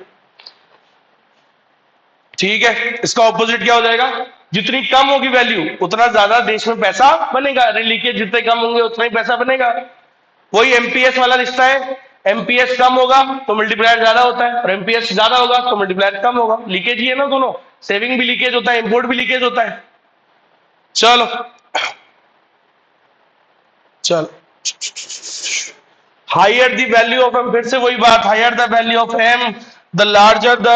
ठीक है, इसका ऑपोजिट क्या हो जाएगा, जितनी कम होगी वैल्यू उतना ज्यादा देश में पैसा बनेगा, लीकेज जितने कम होंगे उतना ही पैसा बनेगा। वही एमपीएस वाला रिश्ता है, एमपीएस कम होगा तो मल्टीप्लायर ज्यादा होता है, और एमपीएस ज्यादा होगा तो मल्टीप्लायर कम होगा। लीकेज ही है ना दोनों, सेविंग भी लीकेज होता है, इंपोर्ट भी लीकेज होता है। चलो चलो, higher the value of M, फिर से वही बात, higher the value of M the larger the,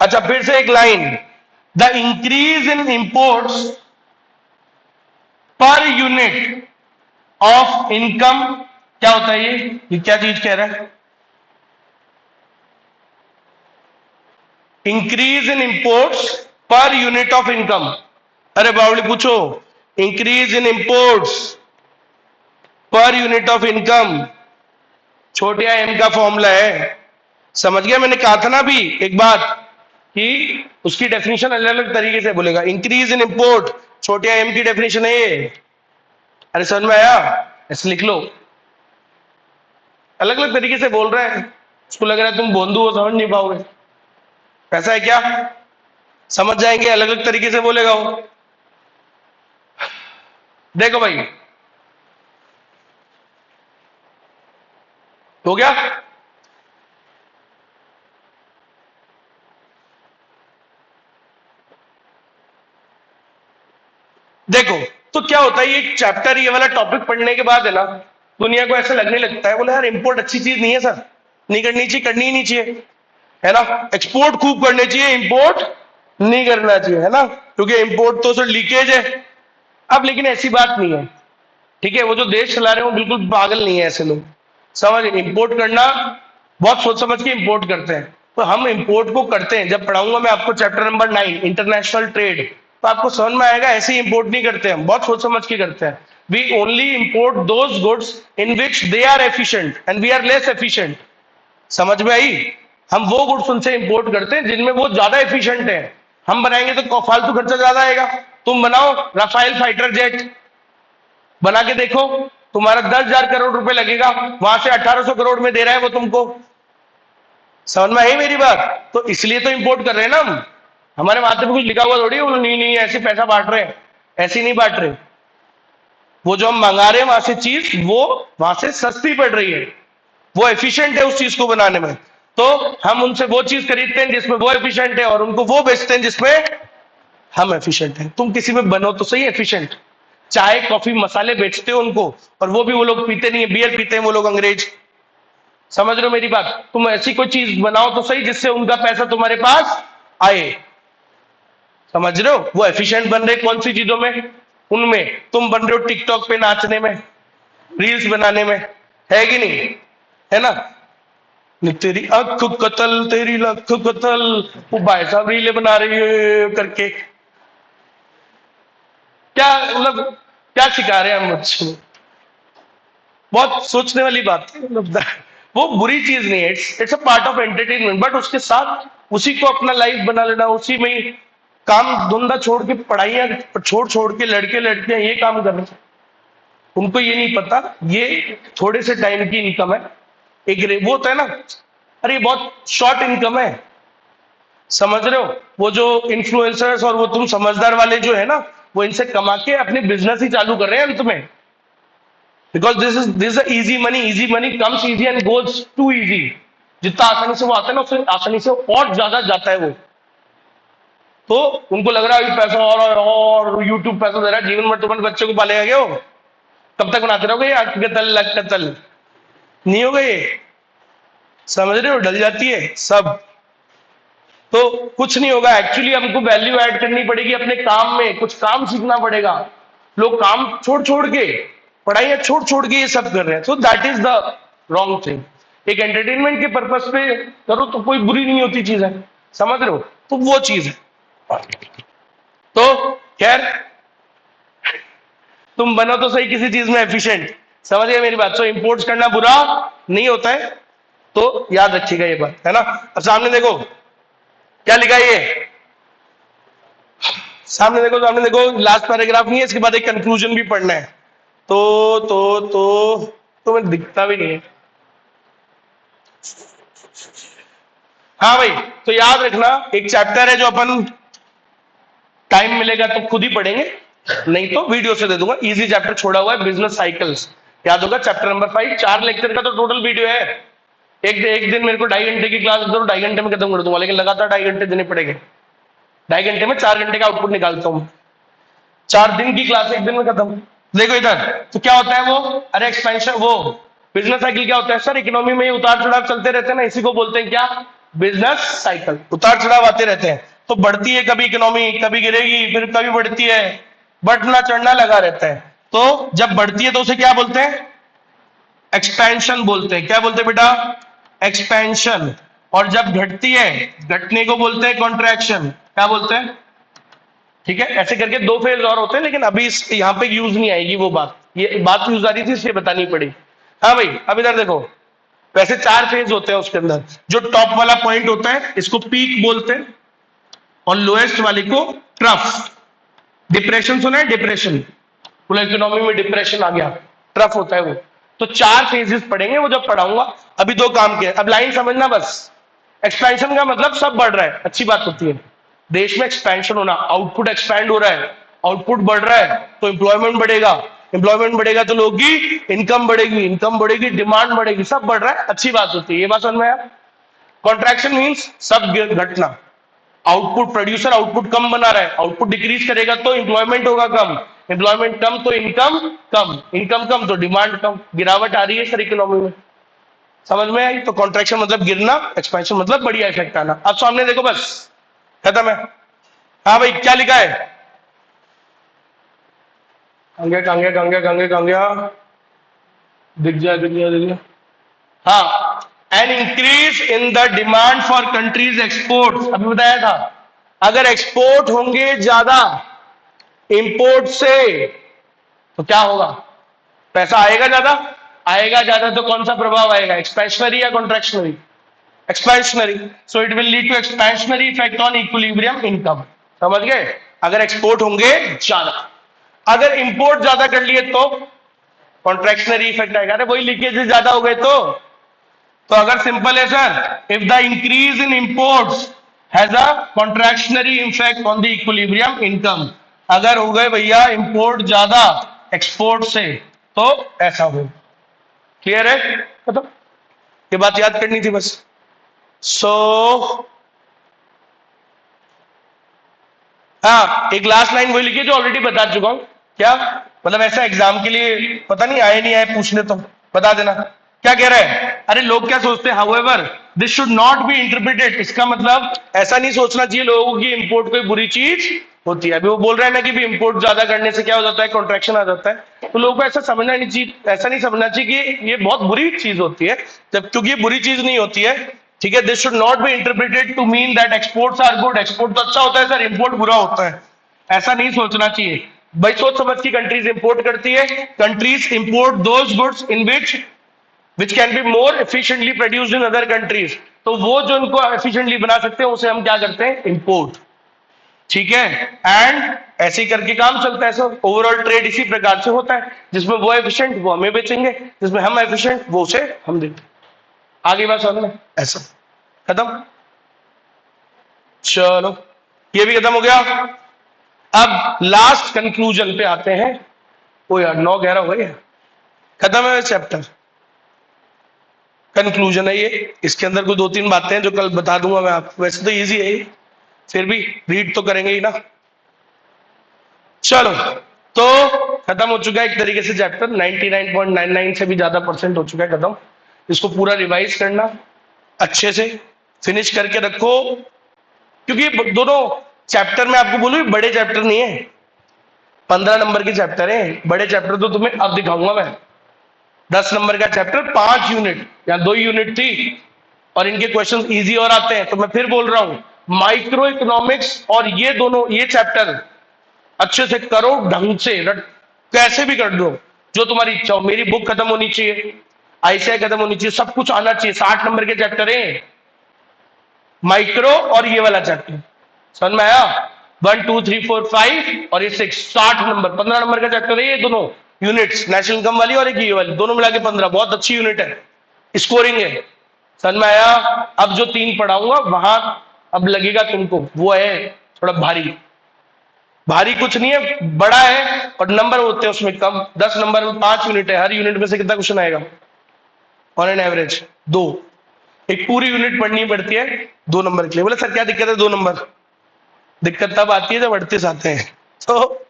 अच्छा फिर से एक line, the increase in imports per unit of income, क्या होता है ये क्या चीज कह रहा है, increase in imports per unit of income. अरे बावली पूछो, increase in imports per unit of income, छोटिया एम का फॉर्मूला है। समझ गया, मैंने कहा था ना अभी एक बात कि उसकी डेफिनेशन अलग अलग तरीके से बोलेगा। इंक्रीज इन इंपोर्ट छोटिया एम की डेफिनेशन है ये। अरे समझ में आया, ऐसे लिख लो, अलग अलग तरीके से बोल रहे हैं, उसको लग रहा है तुम बोंदू हो, समझ नहीं पाओगे, ऐसा है क्या, समझ जाएंगे, अलग अलग तरीके से बोलेगा वो। देखो भाई, हो गया, देखो तो क्या होता है, ये चैप्टर ये वाला टॉपिक पढ़ने के बाद है ना, दुनिया को ऐसा लगने लगता है, बोले यार इंपोर्ट अच्छी चीज नहीं है सर, नहीं करनी चाहिए, करनी ही नहीं चाहिए, है ना, एक्सपोर्ट खूब करने चाहिए, इंपोर्ट नहीं करना चाहिए, है ना, क्योंकि इंपोर्ट तो सर लीकेज है। अब लेकिन ऐसी बात नहीं है, ठीक है, वो जो देश चला रहे हो बिल्कुल पागल नहीं है ऐसे लोग, समझ, इंपोर्ट करना बहुत सोच समझ के इंपोर्ट करते हैं। तो हम इंपोर्ट को करते हैं, जब पढ़ाऊंगा मैं आपको चैप्टर नंबर 9 इंटरनेशनल ट्रेड, तो आपको समझ में आएगा, ऐसे ही इंपोर्ट नहीं करते, हम बहुत सोच समझ के करते हैं। We only import those goods in which they are efficient and we are less efficient. समझ में आई, हम वो गुड्स उनसे इंपोर्ट करते हैं जिनमें वो ज्यादा एफिशिएंट है। हम बनाएंगे तो फालतू खर्चा ज्यादा आएगा। तुम बनाओ राफेल फाइटर जेट, बना के देखो, तुम्हारा 10,000 करोड़ रुपए लगेगा, वहां से 1,800 करोड़ में दे रहा है वो तुमको। समझ में आई मेरी बात? तो इसलिए तो इंपोर्ट कर रहे हैं ना हम। हमारे माथे पे कुछ लिखा हुआ थोड़ी है, नहीं नहीं ऐसे पैसा बांट रहे हैं, ऐसे नहीं बांट रहे। वो जो हम मंगा रहे हैं वहां से चीज, वो वहां से सस्ती पड़ रही है, वो एफिशिएंट है उस चीज को बनाने में। तो हम उनसे वो चीज खरीदते हैं जिसमें वो एफिशिएंट है, और उनको वो बेचते हैं जिसमें हम एफिशिएंट हैं। तुम किसी में बनो तो सही एफिशिएंट। चाय कॉफी मसाले बेचते हो उनको, और वो भी वो लोग पीते नहीं है, बियर पीते हैं वो लोग अंग्रेज। समझ रहे हो मेरी बात? तुम ऐसी कोई चीज बनाओ तो सही जिससे उनका पैसा तुम्हारे पास आए। समझ रहे हो? वो एफिशिएंट बन रहे कौन सी चीजों में? उनमें। तुम बन रहे हो टिकटॉक पे नाचने में, रील्स बनाने में, है कि नहीं? है ना? नहीं तेरी अख कतल तेरी लख कतल, वो भाई साहब रीले बना रही है करके, क्या मतलब क्या सिखा रहे हैं हम बच्चों को? बहुत सोचने वाली बात है। मतलब वो बुरी चीज नहीं है, it's a part of entertainment, but उसके साथ उसी को अपना लाइफ बना लेना, उसी में ही काम धंधा छोड़ के, पढ़ाइयां छोड़ छोड़ के लड़के लड़कियां ये काम कर रहे हैं। उनको ये नहीं पता ये थोड़े से टाइम की इनकम है। एक वो होता है ना, अरे ये बहुत शॉर्ट इनकम है। समझ रहे हो? वो जो इन्फ्लुएंसर्स और वो तुम समझदार वाले जो है ना, वो इनसे कमा के अपने बिजनेस ही चालू कर रहे हैं अंत में। Because this easy money, easy money comes easy and goes to easy. जितना आसानी से वो आता है ना, उससे आसानी से और ज्यादा जाता है वो। तो उनको लग रहा है पैसा और यूट्यूब पैसा दे रहा है, जीवन में तुम्हारे बच्चे को पालेगा क्या वो? कब तक बनाते रहोगे ये कतल लग कतल? नहीं होगा ये। समझ रहे हो? डल जाती है सब। तो कुछ नहीं होगा, एक्चुअली हमको वैल्यू ऐड करनी पड़ेगी अपने काम में, कुछ काम सीखना पड़ेगा। लोग काम छोड़ छोड़ के, पढ़ाई छोड़ छोड़ के ये सब कर रहे हैं, so that is the wrong thing. एक एंटरटेनमेंट के पर्पस पे करो तो कोई बुरी नहीं होती चीज है। समझ रहे हो? तो वो चीज है। तो खैर, तुम बनो तो सही किसी चीज में एफिशिएंट। समझ गए मेरी बात? सो इंपोर्ट्स करना बुरा नहीं होता है, तो याद रखिएगा ये बात, है ना? अब सामने देखो क्या लिखा है ये, सामने देखो, सामने देखो, लास्ट पैराग्राफ नहीं है, इसके बाद एक कंक्लूजन भी पढ़ना है। तो मैं दिखता भी नहीं है। हाँ भाई, तो याद रखना, एक चैप्टर है जो अपन टाइम मिलेगा तो खुद ही पढ़ेंगे, नहीं तो वीडियो से दे दूंगा। इजी चैप्टर छोड़ा हुआ है, बिजनेस साइकिल्स, याद होगा चैप्टर नंबर 5। 4 लेक्चर का तो टोटल वीडियो है। एक दिन मेरे को 2.5 घंटे की क्लास दो, 2.5 घंटे में खत्म कर दूंगा, लेकिन लगातार 2.5 घंटे देने पड़ेंगे। 2.5 घंटे में 4 घंटे का आउटपुट निकालता हूं। 4 दिन की क्लास 1 दिन में खत्म। देखो इधर तो क्या होता है वो, अरे एक्सपेंशन, वो बिजनेस साइकिल क्या होता है सर? इकोनॉमी में उतार चढ़ाव चलते रहते हैं ना, इसी को बोलते हैं क्या? Business cycle. उतार चढ़ाव आते रहते हैं, तो बढ़ती है कभी इकोनॉमी, कभी गिरेगी, फिर कभी बढ़ती है, बढ़ना चढ़ना लगा रहता है। तो जब बढ़ती है तो उसे क्या बोलते हैं? एक्सपेंशन बोलते हैं। क्या बोलते हैं बेटा? एक्सपेंशन। और जब घटती है, घटने को बोलते हैं कॉन्ट्रैक्शन। क्या बोलते हैं? ठीक है, ऐसे करके 2 फेज और होते हैं, लेकिन अभी यहां पे यूज नहीं आएगी वो बात, ये बात यूज आ रही थी इसलिए बतानी पड़ी। हाँ भाई, अब इधर देखो, वैसे 4 फेज होते हैं उसके अंदर। जो टॉप वाला पॉइंट होता है इसको पीक बोलते हैं, और लोएस्ट वाले को ट्रफ। डिप्रेशन सुना है? डिप्रेशन, पूरा इकोनॉमी में डिप्रेशन आ गया, ट्रफ होता है वो। तो 4 फेजेस पढ़ेंगे, वो जब पढ़ाऊंगा। अभी 2 काम के, अब लाइन समझना बस। एक्सपेंशन का मतलब सब बढ़ रहा है, अच्छी बात होती है। देश में एक्सपेंशन होना, आउटपुट एक्सपैंड हो रहा है, आउटपुट बढ़ रहा है तो एम्प्लॉयमेंट बढ़ेगा, एम्प्लॉयमेंट बढ़ेगा तो लोगों की इनकम बढ़ेगी, इनकम बढ़ेगी, डिमांड बढ़ेगी, सब बढ़ रहा है, अच्छी बात होती है। ये बात समझ में आया? कॉन्ट्रैक्शन मीन्स सब घटना। आउटपुट, प्रोड्यूसर आउटपुट कम बना रहा है, आउटपुट डिक्रीज करेगा तो एम्प्लॉयमेंट होगा कम, एम्प्लॉयमेंट कम तो इनकम कम, इनकम कम तो डिमांड कम, गिरावट आ रही है सर इकोनॉमी में। समझ में आई? तो कॉन्ट्रैक्शन मतलब गिरना, एक्सपेंशन मतलब बढ़िया इफेक्ट आना। अब सामने देखो, बस खत्म है। हाँ भाई, क्या लिखा है? कांगे कांगे कांगे कांगे कांगे, दिख जाए दिख जाए दिख जाए। हाँ, an increase in the demand for countries export. अभी बताया था, अगर एक्सपोर्ट होंगे ज्यादा इंपोर्ट से तो क्या होगा? पैसा आएगा ज्यादा, आएगा ज्यादा तो कौन सा प्रभाव आएगा? एक्सपेंशनरी या contractionary? Expansionary, so it will lead to expansionary effect on equilibrium income. समझ गए? अगर एक्सपोर्ट होंगे ज्यादा, अगर इंपोर्ट ज्यादा कर लिए तो कॉन्ट्रैक्शनरी इफेक्ट आएगा। अरे वही लीकेजेस ज्यादा हो गए तो अगर सिंपल है sir, if the increase in imports has a contractionary effect on the equilibrium income, अगर हो गए भैया इंपोर्ट ज्यादा एक्सपोर्ट से तो ऐसा हो। क्लियर है? मतलब ये बात याद करनी थी बस। सो हाँ, एक लास्ट लाइन वही लिखिए जो ऑलरेडी बता चुका हूं। क्या मतलब ऐसा एग्जाम के लिए पता नहीं आए नहीं आए पूछने, तो बता देना क्या कह रहे हैं। अरे लोग क्या सोचते हैं, however this should not be interpreted, इसका मतलब ऐसा नहीं सोचना चाहिए लोगों की इंपोर्ट कोई बुरी चीज होती है। अभी वो बोल रहे हैं ना कि भी इंपोर्ट ज्यादा करने से क्या हो जाता है, कॉन्ट्रैक्शन आ जाता है। तो लोगों को ऐसा समझना नहीं चाहिए, ऐसा नहीं समझना चाहिए कि ये बहुत बुरी चीज होती है, जब क्योंकि ये बुरी चीज नहीं होती है। ठीक है, this should not be interpreted to mean that exports are good, export तो अच्छा होता है सर, इंपोर्ट बुरा होता है, ऐसा नहीं सोचना चाहिए भाई। सोच समझ की कंट्रीज इंपोर्ट करती है, countries import those goods in which can be more efficiently produced in other countries, तो वो जो इनको एफिशिएंटली बना सकते हैं उसे हम क्या करते हैं, इंपोर्ट। ठीक है, एंड ऐसे ही करके काम चलता है सर। ओवरऑल ट्रेड इसी प्रकार से होता है, जिसमें वो एफिशिएंट वो हमें बेचेंगे, जिसमें हम एफिशिएंट वो उसे हम देंगे। आगे बात समझ में? ऐसा खत्म। चलो ये भी खत्म हो गया। अब लास्ट कंक्लूजन पे आते हैं। ओ यार 9:11 हो गया, खत्म है चैप्टर, कंक्लूजन है ये। इसके अंदर कोई 2-3 बातें हैं जो कल बता दूंगा मैं आपको, वैसे तो इजी है ये, फिर भी रीड तो करेंगे ही ना। चलो तो खत्म हो चुका है एक तरीके से चैप्टर, 99.99 से भी ज्यादा परसेंट हो चुका है खत्म। इसको पूरा रिवाइज करना, अच्छे से फिनिश करके रखो, क्योंकि दोनों चैप्टर में आपको बोलूं बड़े चैप्टर नहीं है, 15 नंबर के चैप्टर है। बड़े चैप्टर तो तुम्हें अब दिखाऊंगा मैं, 10 नंबर का चैप्टर 5 यूनिट या 2 यूनिट थी, और इनके क्वेश्चन इजी और आते हैं। तो मैं फिर बोल रहा हूं, माइक्रो इकोनॉमिक्स और ये दोनों ये चैप्टर अच्छे से करो, ढंग से कैसे भी कर दो, जो तुम्हारी इच्छा हो। मेरी बुक खत्म होनी चाहिए, आईसीआई खत्म होनी चाहिए, सब कुछ आना चाहिए। 60 नंबर के चैप्टर है माइक्रो और ये वाला चैप्टर, समझ में आया? 1 2 3 4 5 और ये 6, 60 नंबर, 15 नंबर का चैप्टर है ये दोनों यूनिट्स, नेशनल इनकम वाली और एक ये वाली, दोनों मिला के 15। बहुत अच्छी यूनिट है, स्कोरिंग है, समझ में आया? अब जो 3 पढ़ाऊंगा वहां अब लगेगा तुमको, वो है थोड़ा भारी। भारी कुछ नहीं है, बड़ा है और नंबर होते हैं उसमें कम। 10 नंबर में 5 यूनिट है, हर यूनिट में से कितना क्वेश्चन आएगा ऑन एन एवरेज? 2। एक पूरी यूनिट पढ़नी पड़ती है 2 नंबर के लिए। बोले सर क्या दिक्कत है 2 नंबर? दिक्कत तब आती है जब 38 आते हैं, तो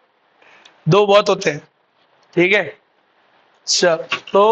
2 बहुत होते हैं। ठीक है, तो